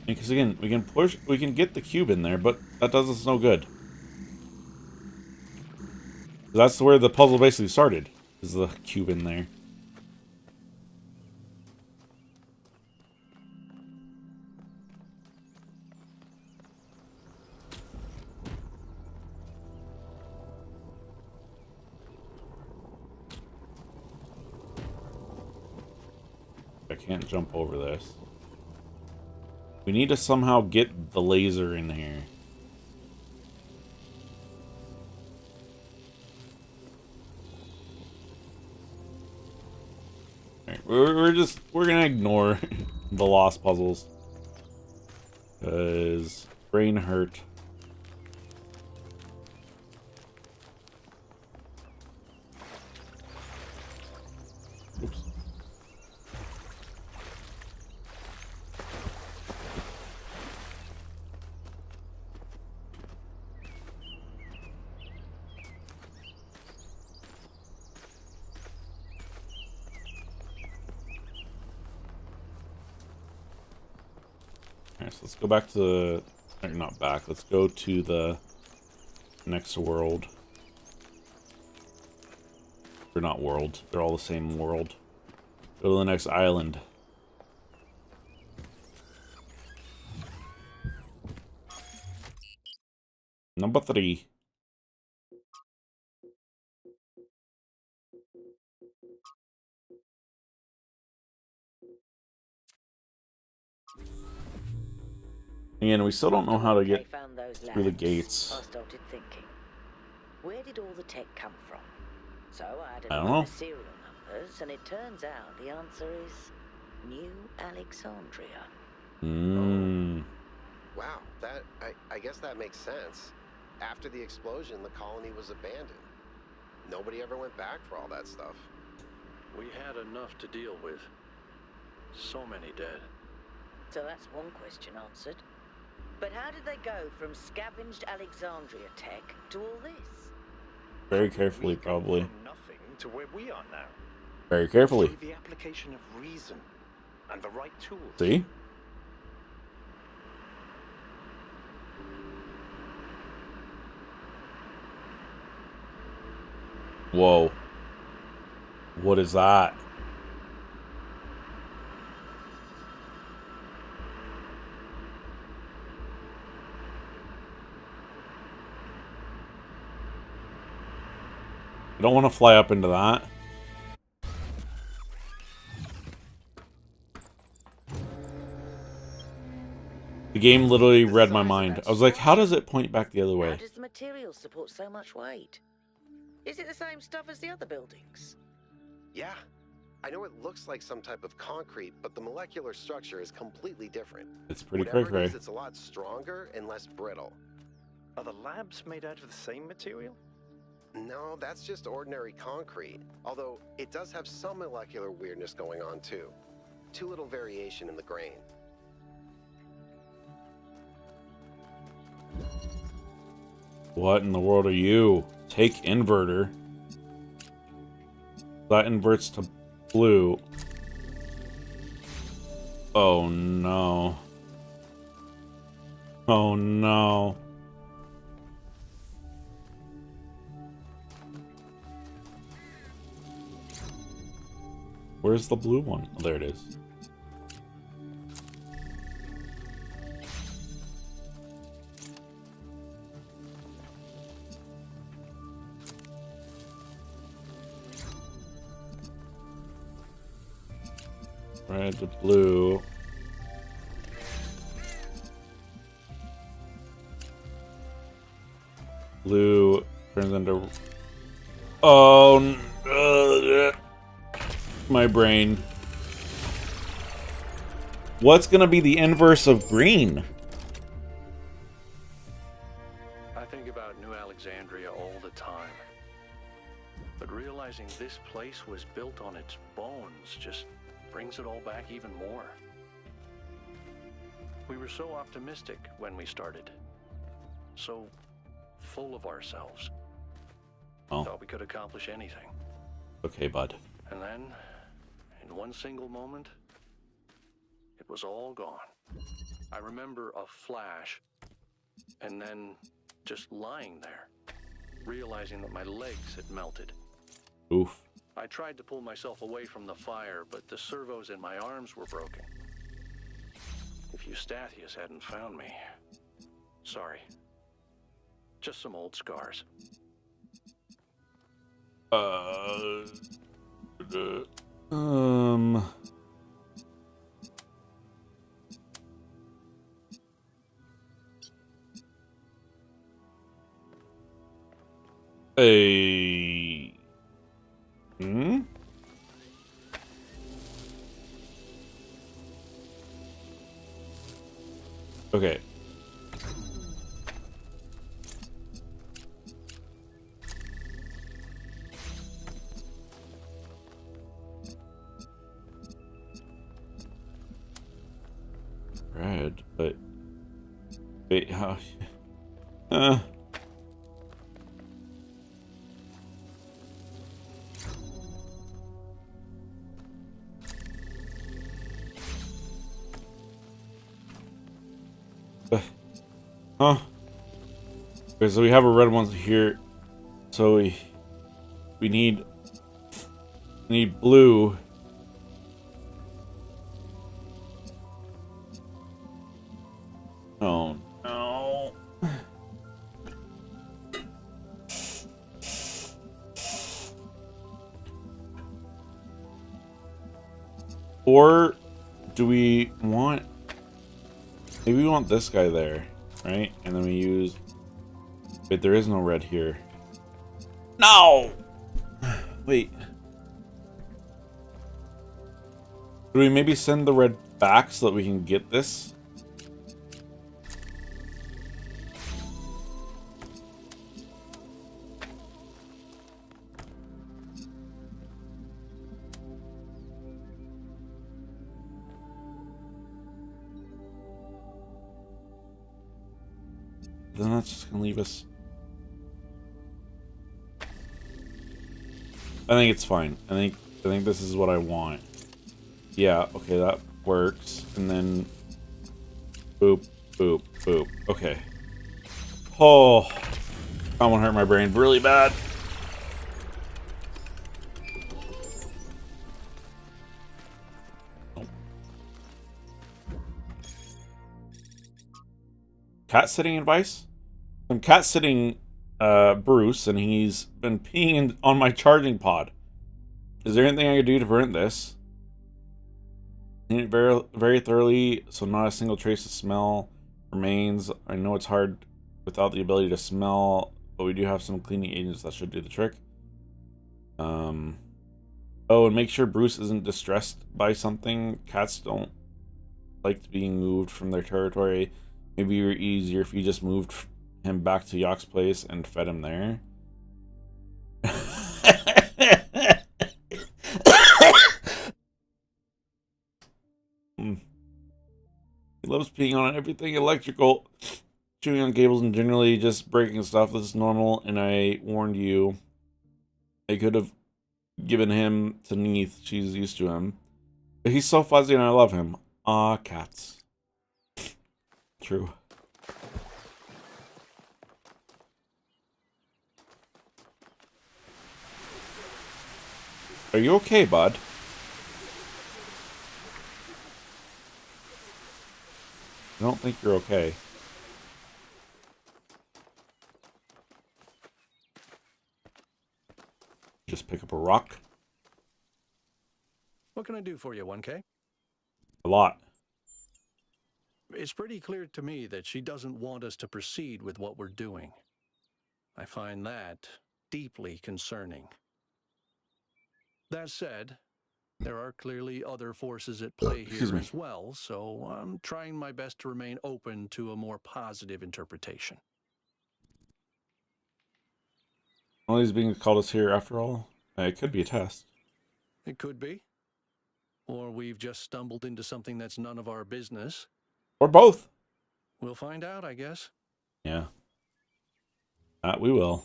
Because again, we can get the cube in there, but that does us no good. That's where the puzzle basically started, is the cube in there. I can't jump over this. We need to somehow get the laser in here. Alright, we're gonna ignore the lost puzzles. Because brain hurt. Oops. Alright, so let's go back to or not back, let's go to the next world. Or not world, they're all the same world. Go to the next island. Number 3. Again, we still don't know how to get through the gates. I started thinking, where did all the tech come from? So I had I a don't look know. at the serial numbers, and it turns out the answer is New Alexandria. Wow, I guess that makes sense. After the explosion, the colony was abandoned. Nobody ever went back for all that stuff. We had enough to deal with. So many dead. So that's one question answered. But how did they go from scavenged Alexandria tech to all this? Very carefully, probably. From nothing to where we are now. Very carefully. Through the application of reason and the right tools. See? Whoa. What is that? I don't want to fly up into that. The game literally read my mind. I was like, how does it point back the other How way? does the material support so much weight? Is it the same stuff as the other buildings? Yeah. I know it looks like some type of concrete, but the molecular structure is completely different. It's pretty Whatever cray-cray. it is, it's a lot stronger and less brittle. Are the labs made out of the same material? No, that's just ordinary concrete. Although, it does have some molecular weirdness going on, too. Too little variation in the grain. What in the world are you? Take inverter. That inverts to blue. Oh no. Oh no. Where's the blue one? Oh, there it is. Red to blue. Blue turns turns into... Oh, my brain. What's gonna be the inverse of green? I think about New Alexandria all the time. But realizing this place was built on its bones just brings it all back even more. We were so optimistic when we started. So full of ourselves. Oh. Thought we could accomplish anything. Okay, bud. And then, in one single moment, it was all gone. I remember a flash, and then just lying there, realizing that my legs had melted. Oof. I tried to pull myself away from the fire, but the servos in my arms were broken. If Eustathius hadn't found me, sorry. Just some old scars. Hmm? Okay. Red, but wait, how? Huh? Okay, so we have a red one here. So we need blue. Oh no. Or do we want... Maybe we want this guy there, right? And then we use... Wait, there is no red here. No! Wait. Do we maybe send the red back so that we can get this? Then that's just gonna leave us. I think it's fine. I think this is what I want. Yeah, okay, that works. And then boop, boop, boop. Okay. Oh, that one hurt my brain really bad. Cat sitting advice? I'm cat sitting Bruce, and he's been peeing on my charging pod. Is there anything I can do to prevent this? Clean it very, very thoroughly, so not a single trace of smell remains. I know it's hard without the ability to smell, but we do have some cleaning agents that should do the trick. Oh, and make sure Bruce isn't distressed by something. Cats don't like being moved from their territory. Maybe it would be easier if you just moved him back to Yock's place and fed him there. He loves peeing on everything electrical, chewing on cables, and generally just breaking stuff. This is normal, and I warned you. I could have given him to Neith. She's used to him. But he's so fuzzy, and I love him. Ah, cats. True. Are you okay, bud? I don't think you're okay. Just pick up a rock. What can I do for you, 1K? A lot. It's pretty clear to me that she doesn't want us to proceed with what we're doing. I find that deeply concerning. That said, there are clearly other forces at play Excuse here me. as well, so I'm trying my best to remain open to a more positive interpretation. Well, he's being called us here after all. It could be a test. It could be. Or we've just stumbled into something that's none of our business. Or both. We'll find out, I guess. Yeah. That we will.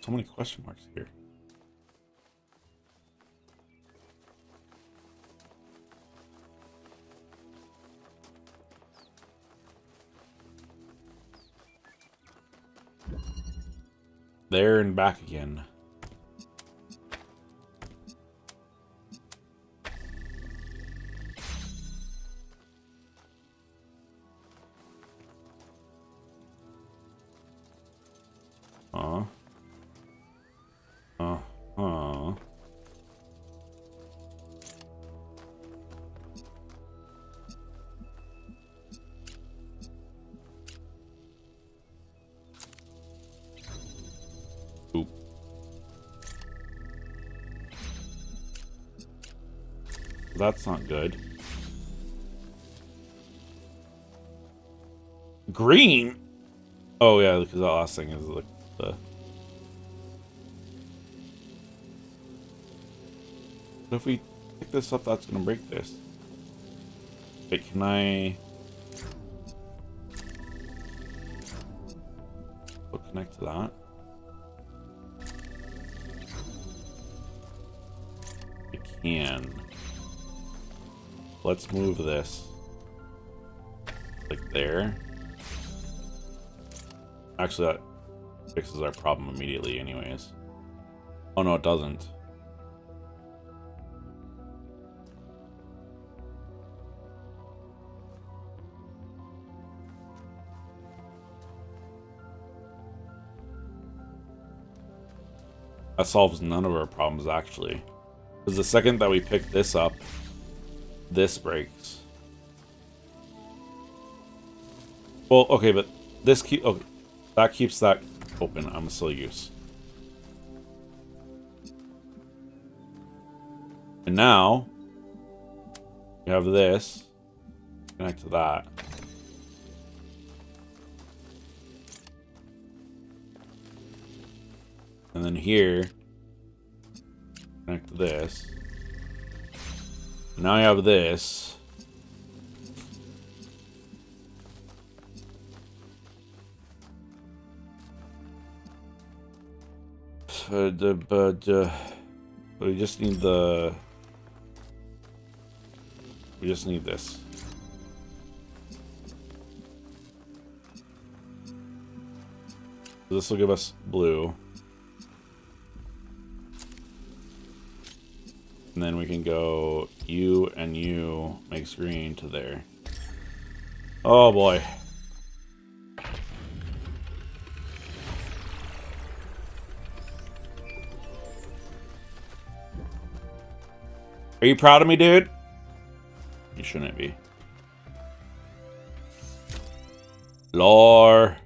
So many question marks here. There and back again. Oop. That's not good. Green? Oh yeah, because the last thing is like the... But if we pick this up, that's gonna break this. Wait, can I... We'll connect to that. I can. Let's move this. Like there. Actually, that fixes our problem immediately anyways. Oh no, it doesn't. That solves none of our problems, actually. Because the second that we pick this up, this breaks. Well, okay, but this okay, that keeps that open. I'm still use. And now you have this connect to that. And then here connect to this. Now you have this. We just need the... We just need this. This will give us blue. And then we can go U and U makes green to there. Oh boy. Are you proud of me, dude? You shouldn't be. Lore.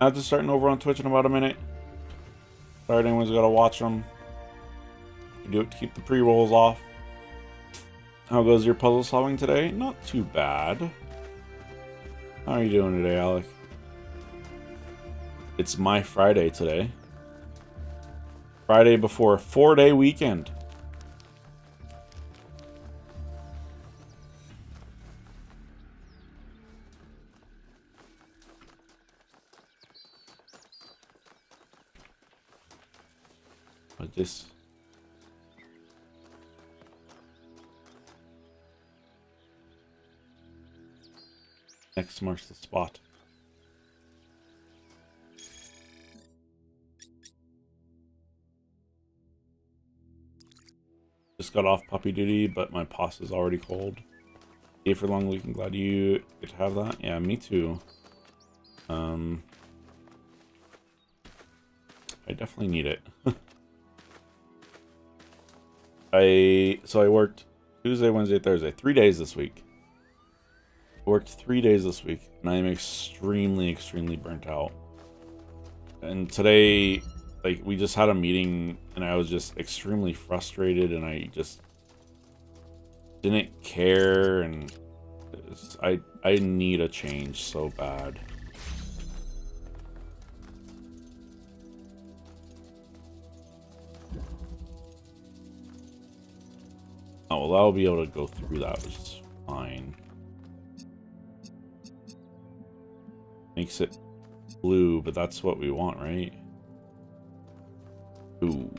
I'm just starting over on Twitch in about a minute. Sorry, anyone's got to watch them. You do it to keep the pre-rolls off. How goes your puzzle solving today? Not too bad. How are you doing today, Alec? It's my Friday today. Friday before a 4-day weekend. Like this. Next marks the spot. Just got off puppy duty, but my pasta's already cold. Stay for a long week. I'm glad you get to have that. Yeah, me too. I definitely need it. I worked Tuesday, Wednesday, Thursday, 3 days this week. Worked 3 days this week, and I am extremely, extremely burnt out. And today, like, we just had a meeting, and I was just extremely frustrated, and I just didn't care, and I need a change so bad. Oh, well, I'll be able to go through that, which is fine. Makes it blue, but that's what we want, right? Ooh.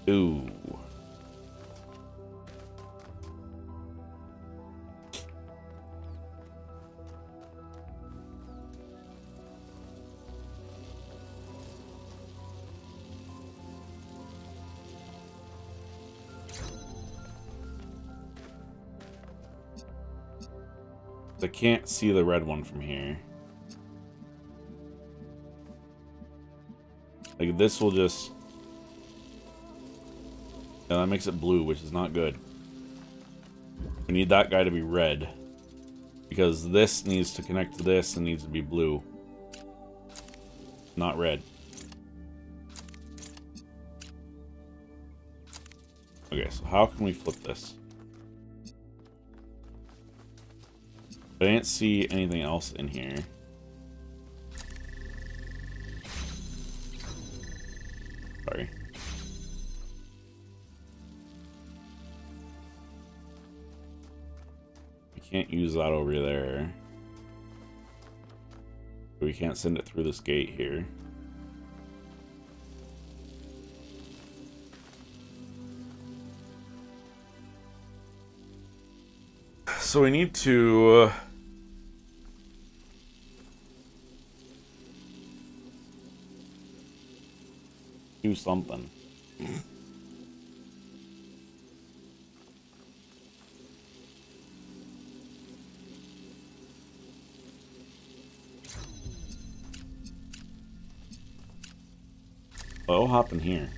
Ooh. I can't see the red one from here. Like, this will just... Yeah, that makes it blue, which is not good. We need that guy to be red. Because this needs to connect to this and needs to be blue. Not red. Okay, so how can we flip this? I didn't see anything else in here. Sorry. We can't use that over there. We can't send it through this gate here. So we need to... do something. What'll happen here?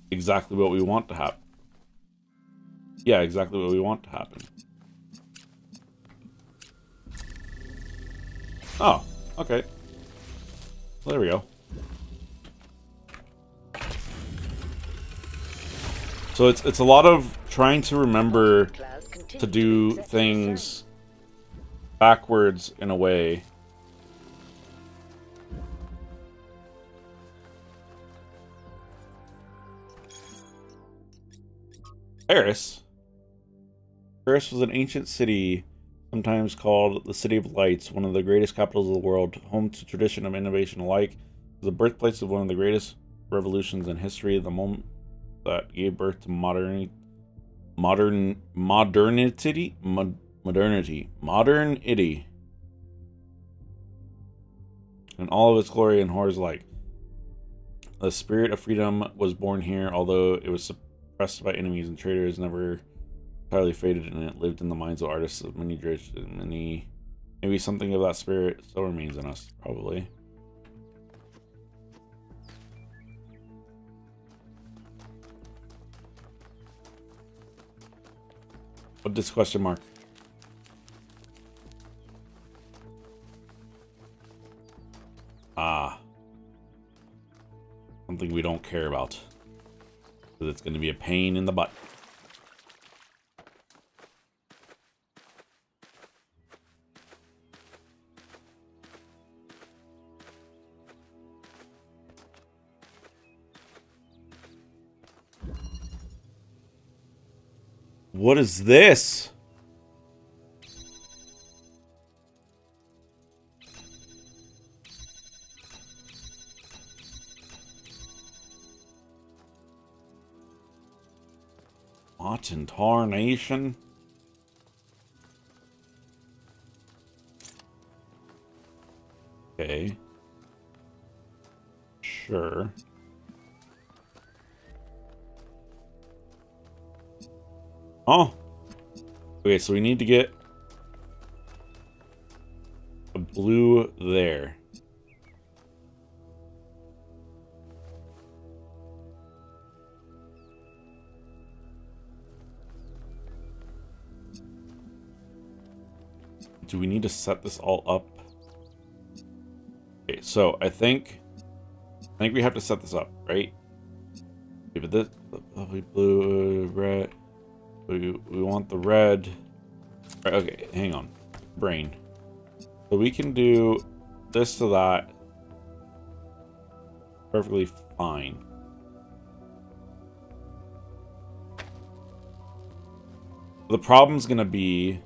Exactly what we want to happen. Yeah, exactly what we want to happen. Oh, okay. Well, there we go. So it's a lot of trying to remember to do things backwards in a way. Paris. Paris was an ancient city, sometimes called the City of Lights, one of the greatest capitals of the world, home to tradition of innovation alike, the birthplace of one of the greatest revolutions in history, the moment that gave birth to modernity, and all of its glory and horrors alike. The spirit of freedom was born here, although it was suppressed by enemies and traitors, never entirely faded, and it lived in the minds of artists of many generations, and maybe something of that spirit still remains in us, probably. What this question mark? Ah. Something we don't care about. Because it's going to be a pain in the butt. What is this? What in tarnation? Okay. Sure. Oh. Okay, so we need to get a blue there. Do we need to set this all up? Okay, so I think we have to set this up, right? Okay, but this lovely blue, red. We want the red. Right, okay, hang on. Brain. So we can do this to that perfectly fine. The problem's gonna be,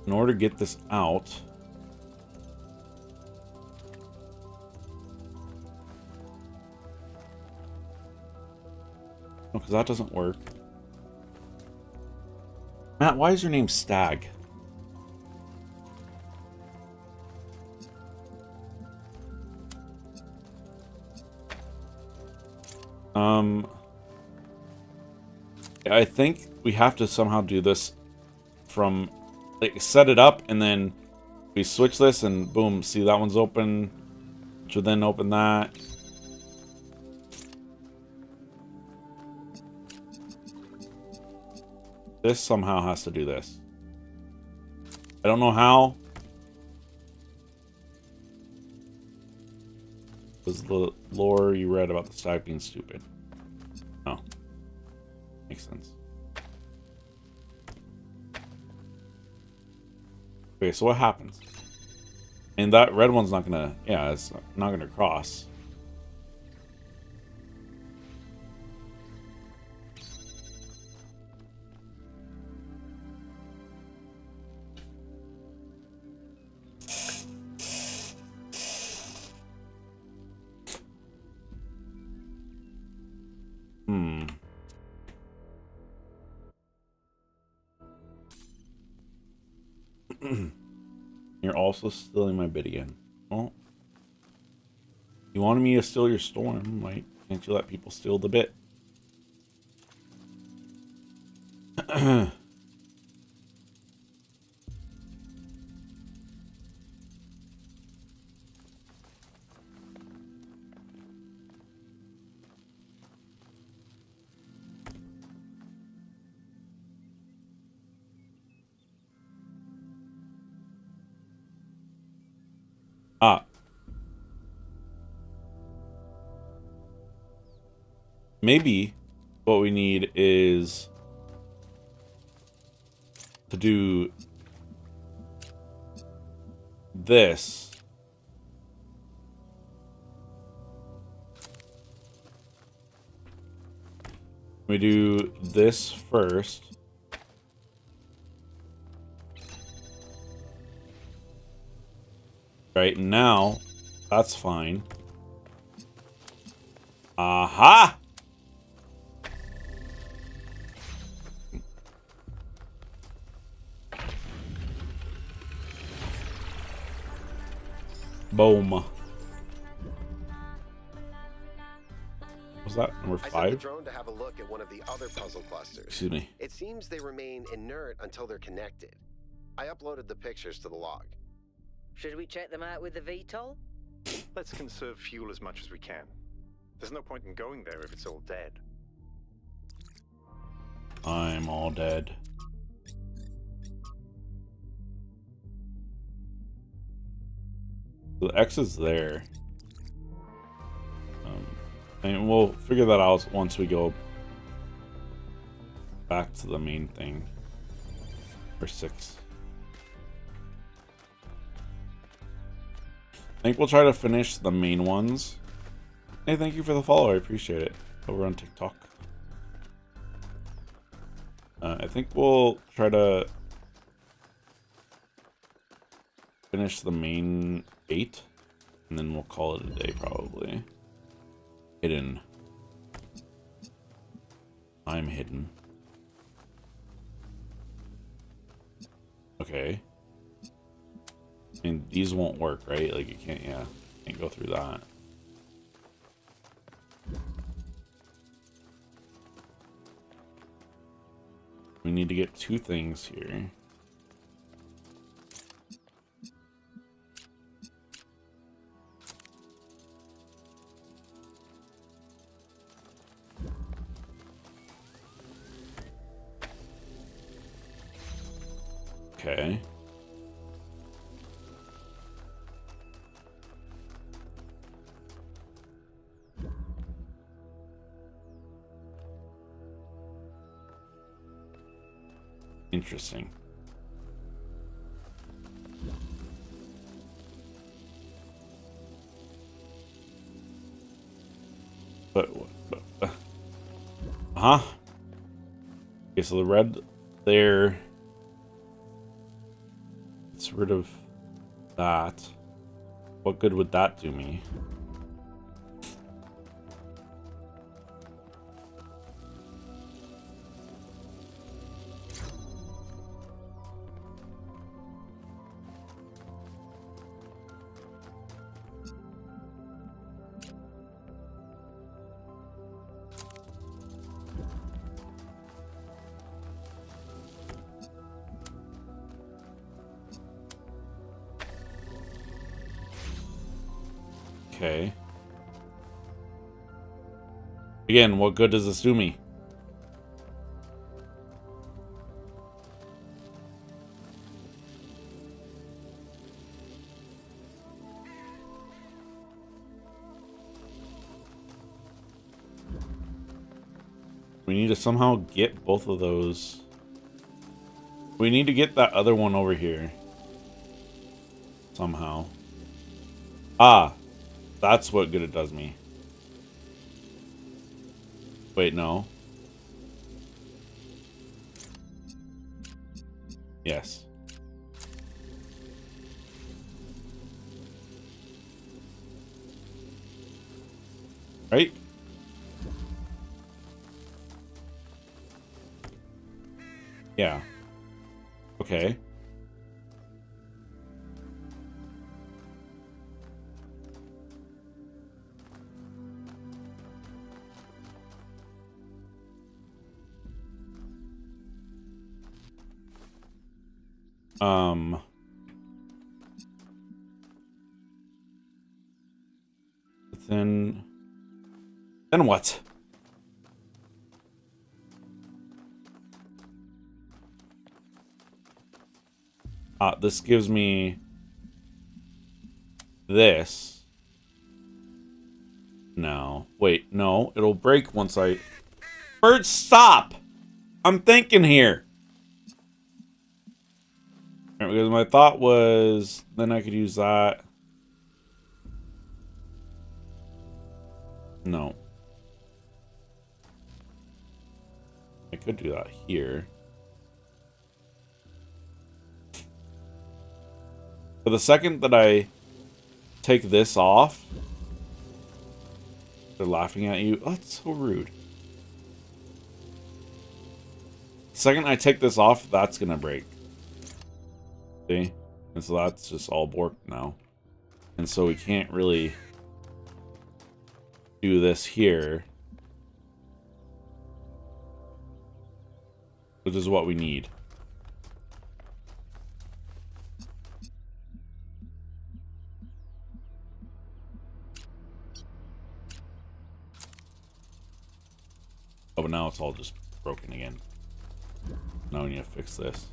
in order to get this out, because that doesn't work. Matt, why is your name Stag? I think we have to somehow do this from, like, set it up, and then we switch this, and boom, see that one's open, which will then open that. This somehow has to do this. I don't know how. Was the lore you read about the stag being stupid? Oh. Makes sense. Okay, so what happens? And that red one's not gonna... Yeah, it's not gonna cross. You're also stealing my bid again. Well, you wanted me to steal your storm. Why can't you let people steal the bit? Ah. Maybe what we need is to do this. We do this first. Right, now, that's fine. Aha! Boom. Was that number I sent the 5? drone to have a look at one of the other puzzle clusters. Excuse me. It seems they remain inert until they're connected. I uploaded the pictures to the log. Should we check them out with the VTOL? Let's conserve fuel as much as we can. There's no point in going there if it's all dead. I'm all dead. The X is there. And we'll figure that out once we go back to the main thing. For 6. I think we'll try to finish the main ones. Hey, thank you for the follow. I appreciate it. Over on TikTok. I think we'll try to finish the main 8. And then we'll call it a day, probably. Hidden. I'm hidden. I mean, these won't work, right? Like, you can't, yeah, can't go through that. We need to get two things here. Okay. Interesting. But huh? Okay, so the red there. Gets rid of that. What good would that do me? Okay. Again, what good does this do me? We need to somehow get both of those. We need to get that other one over here. Somehow. Ah, that's what good it does me. Wait, no. Yes. Right? Yeah. Okay. Then what? This gives me this. No. Wait, no. It'll break once I... Bird, stop! I'm thinking here. Right, because my thought was... Then I could use that. No. I could do that here. But the second that I take this off, they're laughing at you. Oh, that's so rude. The second I take this off, that's gonna break. See? And so that's just all borked now. And so we can't really do this here. Which is what we need. Oh, but now it's all just broken again. Now we need to fix this.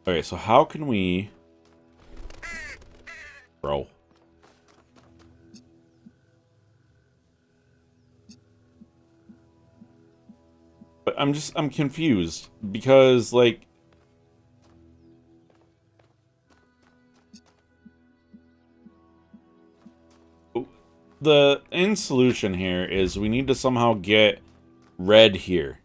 Okay, so how can we... Bro. But I'm confused. Because, like... The end solution here is we need to somehow get red here.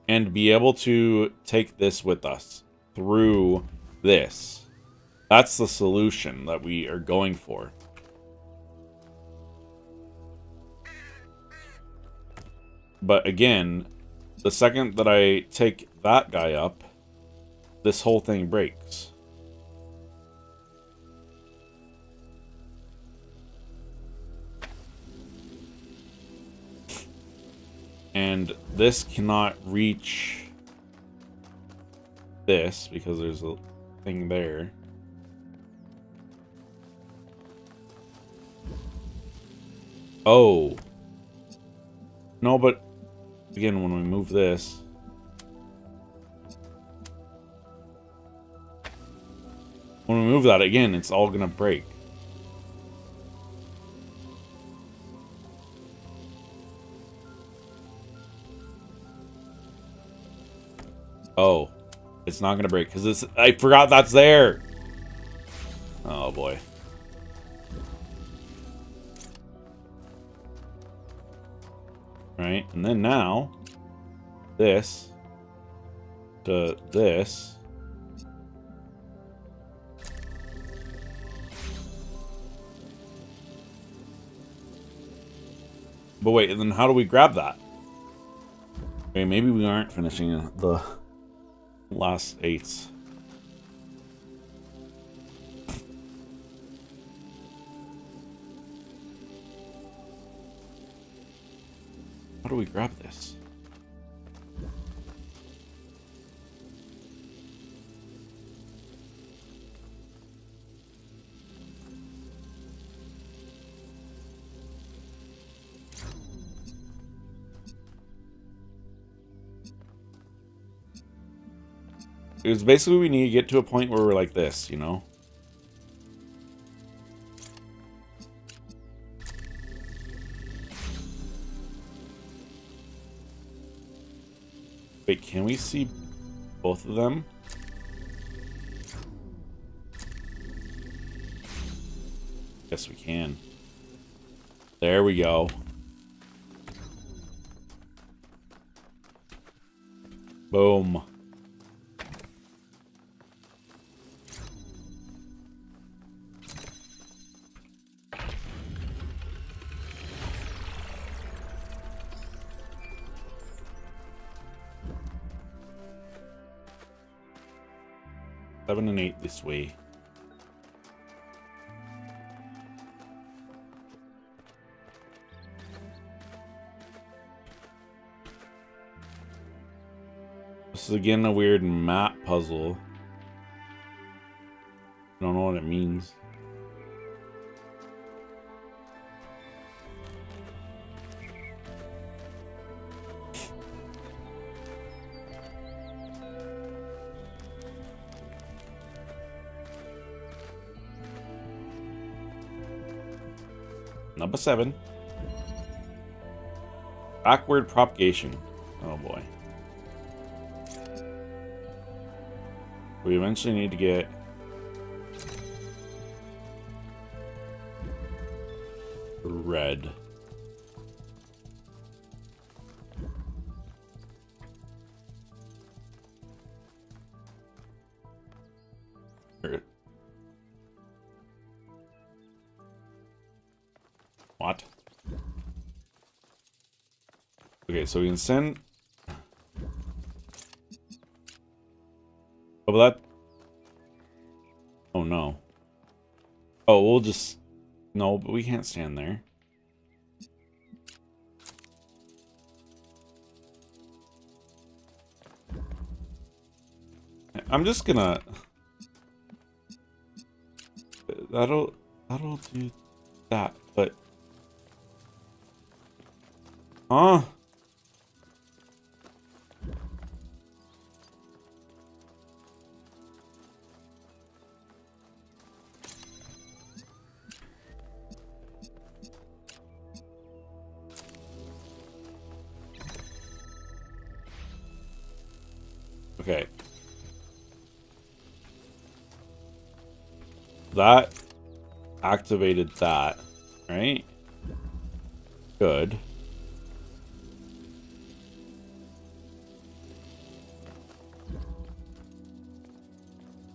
And be able to take this with us through this. That's the solution that we are going for. But again, the second that I take that guy up, this whole thing breaks. And this cannot reach this because there's a thing there. Oh. No, but again, when we move this, when we move that again, it's all gonna break. Oh, it's not gonna break because it's. I forgot that's there. Oh boy. Right, and then now, this to this. But wait, and then how do we grab that? Okay, maybe we aren't finishing the last 8s. How do we grab this? Because basically we need to get to a point where we're like this, you know? Wait, can we see both of them? Yes, we can. There we go. Boom. Seven and 8 this way. This is again a weird map puzzle. I don't know what it means. Number 7. Backward propagation. Oh boy. We eventually need to get red. What? Okay, so we can send. Oh, but that. Oh no. Oh, we'll just. No, but we can't stand there. I'm just gonna. That'll do that, but. Huh? Okay. That activated that, right? Good.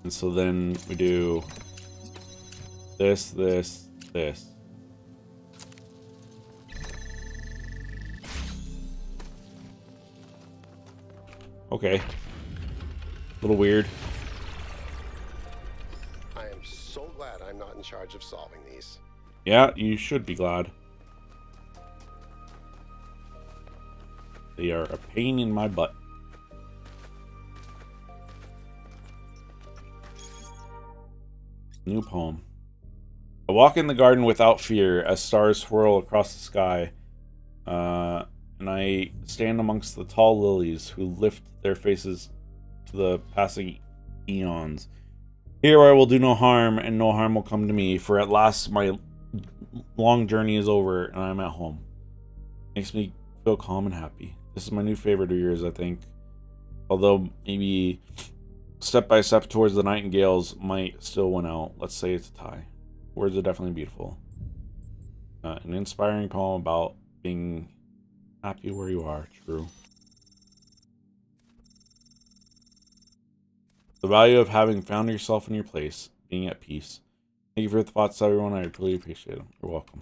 And so then we do this, this, this. Okay. A little weird. I am so glad I'm not in charge of solving these. Yeah, you should be glad. They are a pain in my butt. New poem. I walk in the garden without fear as stars swirl across the sky. And I stand amongst the tall lilies who lift their faces to the passing eons. Here I will do no harm, and no harm will come to me, for at last my long journey is over, and I am at home. Makes me feel calm and happy. This is my new favorite of yours, I think. Although maybe step by step towards the nightingales might still win out. Let's say it's a tie. Words are definitely beautiful. An inspiring poem about being happy where you are. True. The value of having found yourself in your place, being at peace. Thank you for your thoughts, everyone. I really appreciate them. You're welcome.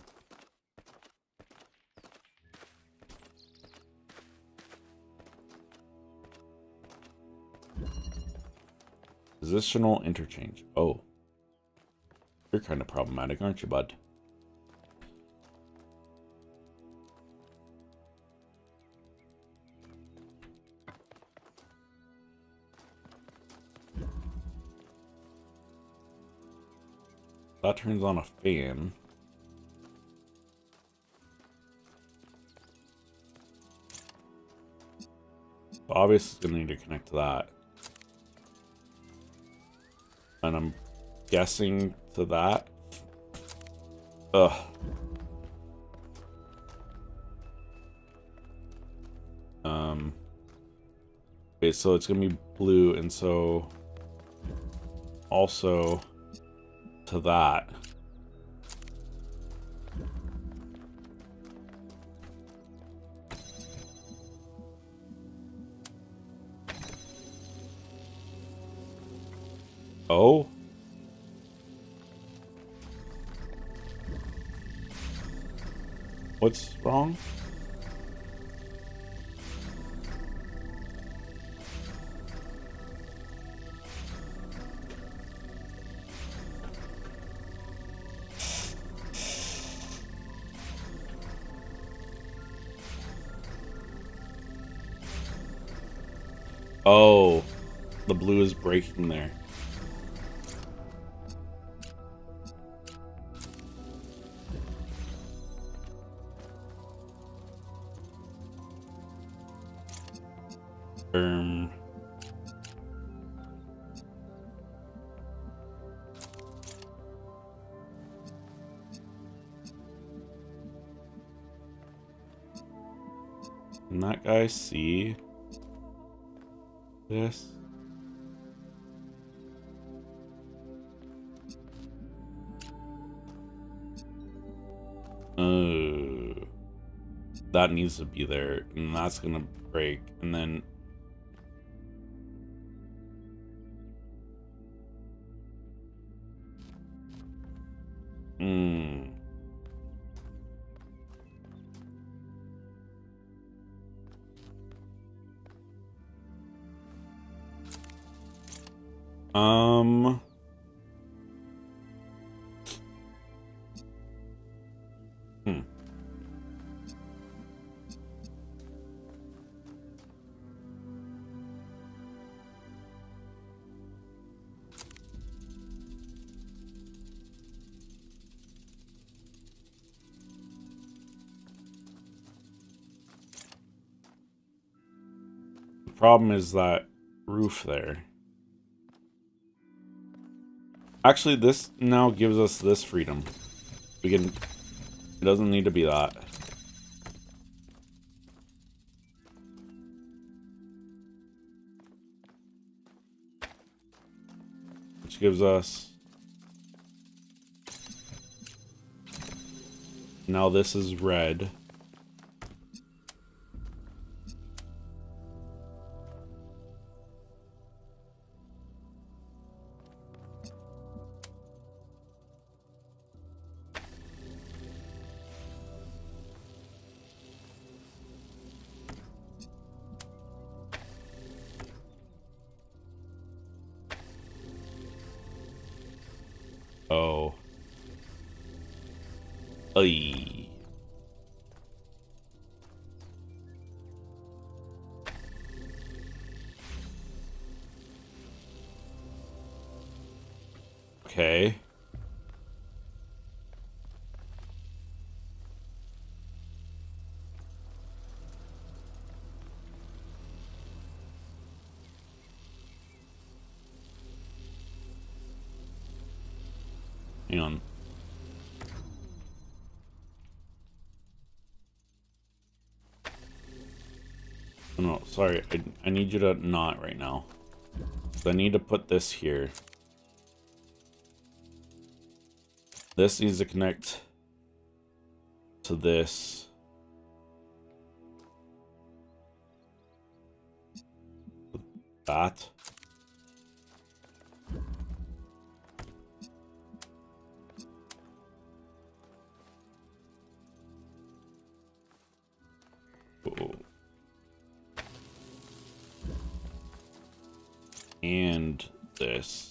Positional interchange. Oh. You're kind of problematic, aren't you, bud? That turns on a fan. So obviously it's gonna need to connect to that. And I'm guessing to that. Ugh. Okay, so it's gonna be blue, and so also to that. Oh? What's wrong? Oh, the blue is breaking there. Can that guy see this? That needs to be there, and that's gonna break, and then the problem is that roof there. Actually, this now gives us this freedom. We can, it doesn't need to be that. Which gives us, now this is red. Ay. Okay. Hang on. Oh, no, sorry. I need you to not right now. I need to put this here. This needs to connect to this. That. Whoa. And this.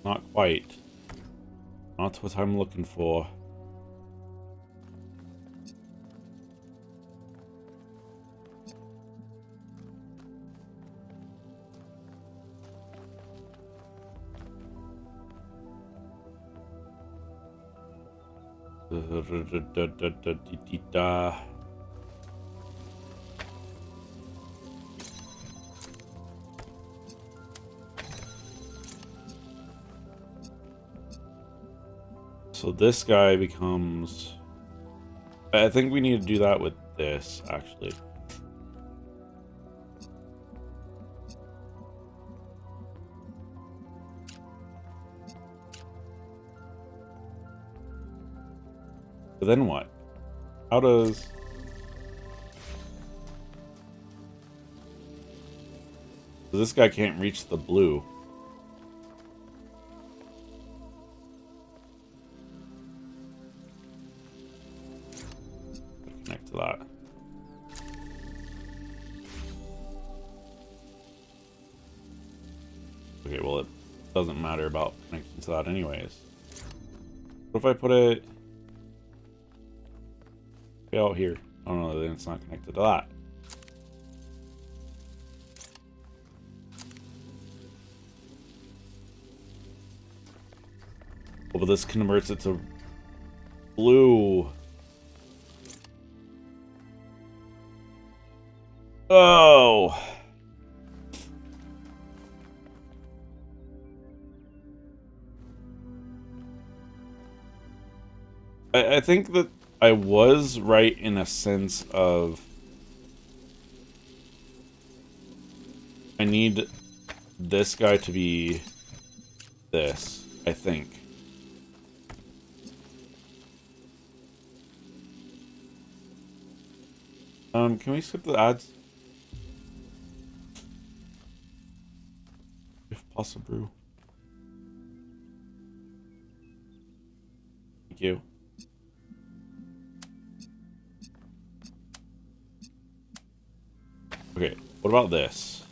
Not quite. Not what I'm looking for. So this guy becomes... I think we need to do that with this, actually. But then what? How does... This guy can't reach the blue. Connect to that. Okay, well, it doesn't matter about connecting to that anyways. What if I put it out here? Oh no, then it's not connected to that. Oh, but this converts it to blue. Oh. I think that I was right in a sense of I need this guy to be this, I think. Can we skip the ads? If possible. Thank you. Okay, what about this?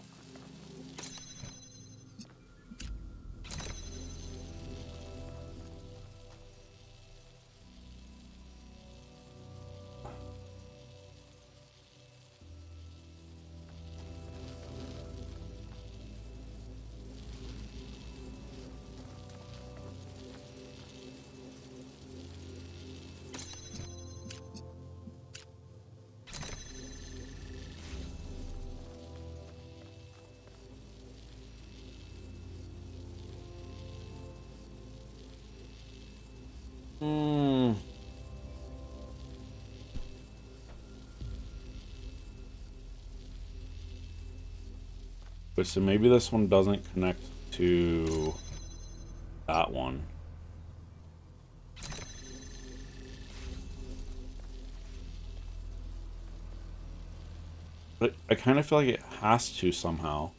But so maybe this one doesn't connect to that one. But I kind of feel like it has to somehow.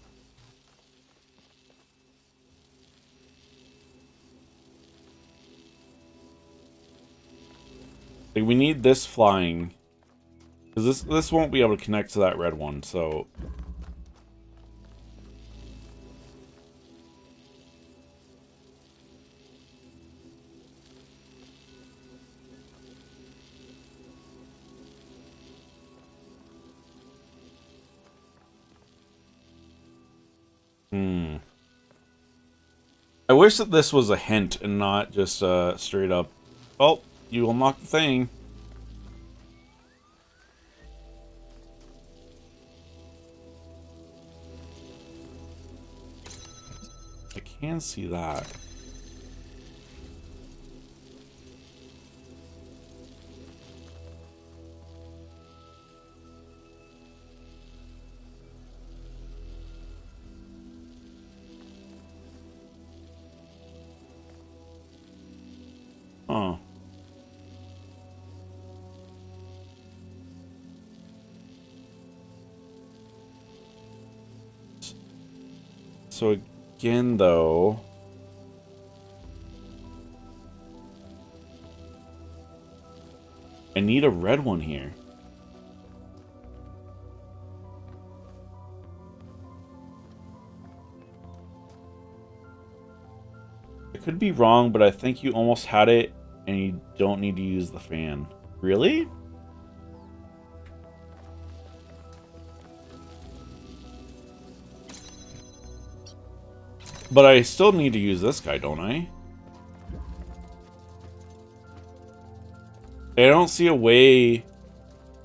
Like, we need this flying. Because this won't be able to connect to that red one, so... I wish that this was a hint and not just straight up, oh, you unlock the thing. I can see that. Huh. So again, though... I need a red one here. I could be wrong, but I think you almost had it and you don't need to use the fan. Really? But I still need to use this guy, don't I? I don't see a way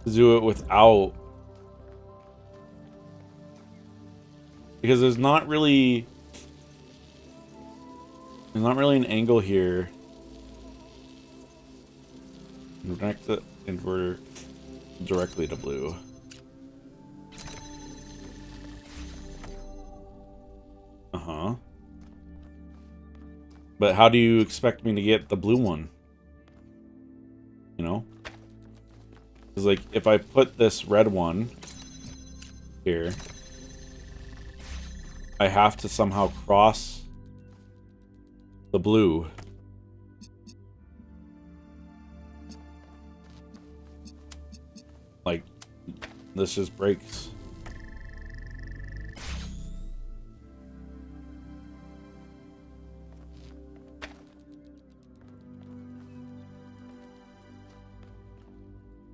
to do it without... Because there's not really an angle here. Connect the inverter directly to blue. Uh-huh. But how do you expect me to get the blue one? You know? Because, like, if I put this red one here, I have to somehow cross the blue. Like, this just breaks.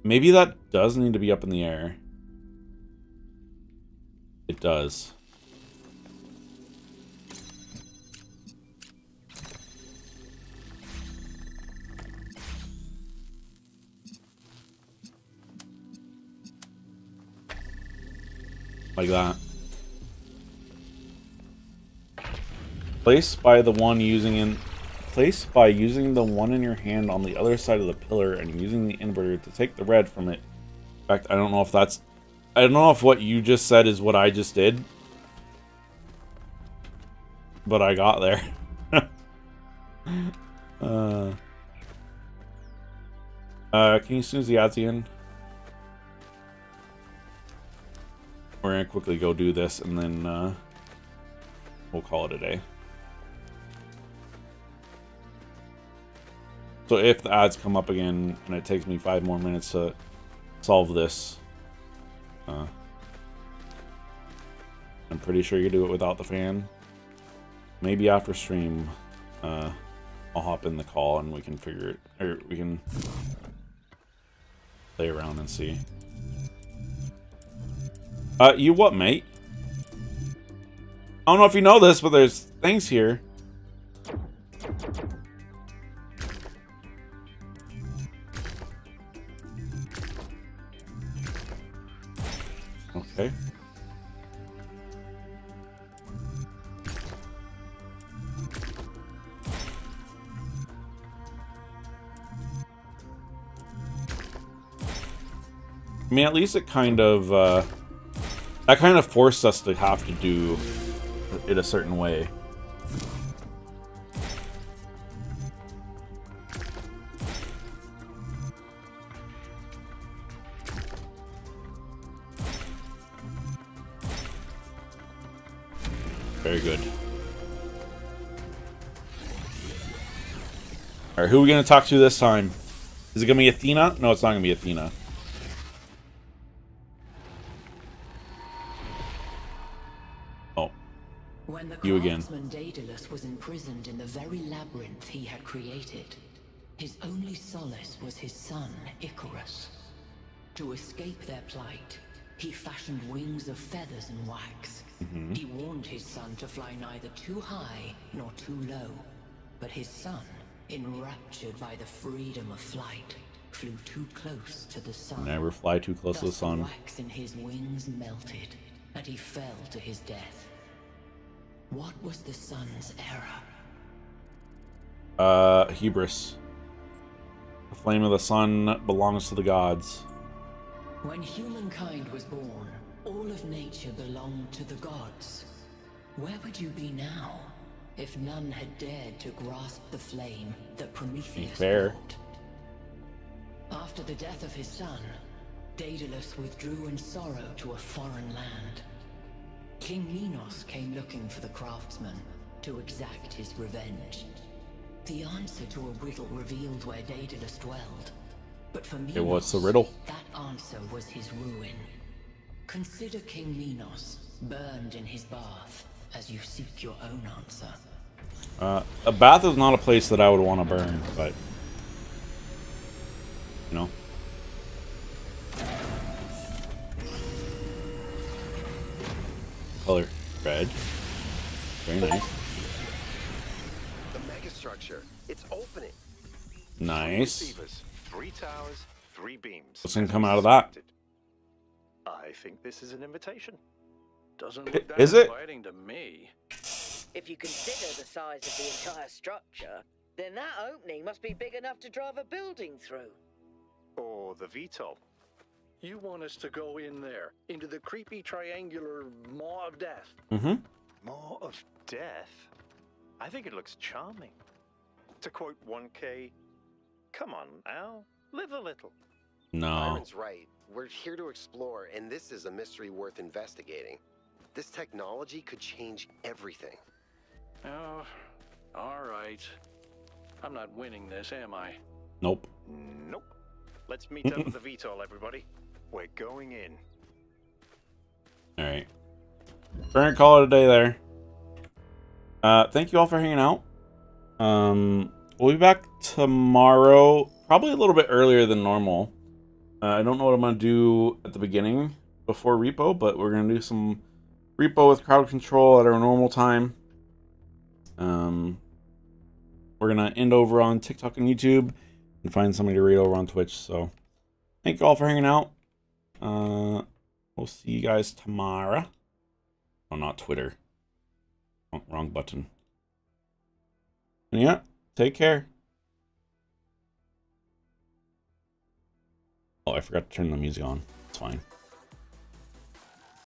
Maybe that does need to be up in the air. It does. Like that. Place by the one using the one in your hand on the other side of the pillar and using the inverter to take the red from it. In fact, I don't know if what you just said is what I just did. But I got there. Can you snooze the ads again? We're gonna quickly go do this and then we'll call it a day. So if the ads come up again and it takes me 5 more minutes to solve this, I'm pretty sure you can do it without the fan. Maybe after stream, I'll hop in the call and we can figure it, or we can play around and see. You what, mate? I don't know if you know this, but there's things here. Okay. I mean, at least it kind of, that kind of forced us to have to do it a certain way. Very good. Alright, who are we going to talk to this time? Is it going to be Athena? No, it's not going to be Athena. Oh. When the You again. craftsman Daedalus was imprisoned in the very labyrinth he had created, his only solace was his son, Icarus. To escape their plight, he fashioned wings of feathers and wax. He warned his son to fly neither too high nor too low. But his son, enraptured by the freedom of flight, flew too close to the sun. Never fly too close to the Thus sun. the wax in his wings melted, and he fell to his death. What was the sun's error? Hubris. The flame of the sun belongs to the gods. When humankind was born, all of nature belonged to the gods. Where would you be now, if none had dared to grasp the flame that Prometheus brought? After the death of his son, Daedalus withdrew in sorrow to a foreign land. King Minos came looking for the craftsman to exact his revenge. The answer to a riddle revealed where Daedalus dwelled. But for Minos, what's the riddle? that answer was his ruin. Consider King Minos, burned in his bath, as you seek your own answer. A bath is not a place that I would want to burn, but... You know? Color red. Very nice. The megastructure. It's opening. Nice. Receivers, 3 towers, 3 beams. What's gonna come out of that? I think this is an invitation. Doesn't look that Is it? inviting to me. If you consider the size of the entire structure, then that opening must be big enough to drive a building through. Or the VTOL. You want us to go in there, into the creepy triangular maw of death? Mm-hmm. More of death? I think it looks charming. To quote 1K, come on, Al, live a little. No. Byron's right. We're here to explore, and this is a mystery worth investigating. This technology could change everything. Oh, all right. I'm not winning this, am I? Nope. Nope. Let's meet up with the VTOL, everybody. We're going in. Alright. We're gonna call it a day there. Thank you all for hanging out. We'll be back tomorrow, probably a little bit earlier than normal. I don't know what I'm gonna do at the beginning before repo, but we're gonna do some repo with crowd control at our normal time. We're gonna end over on TikTok and YouTube and find somebody to read over on Twitch. So thank you all for hanging out. We'll see you guys tomorrow. Oh, not Twitter. Wrong button. And yeah, take care. Oh, I forgot to turn the music on. It's fine.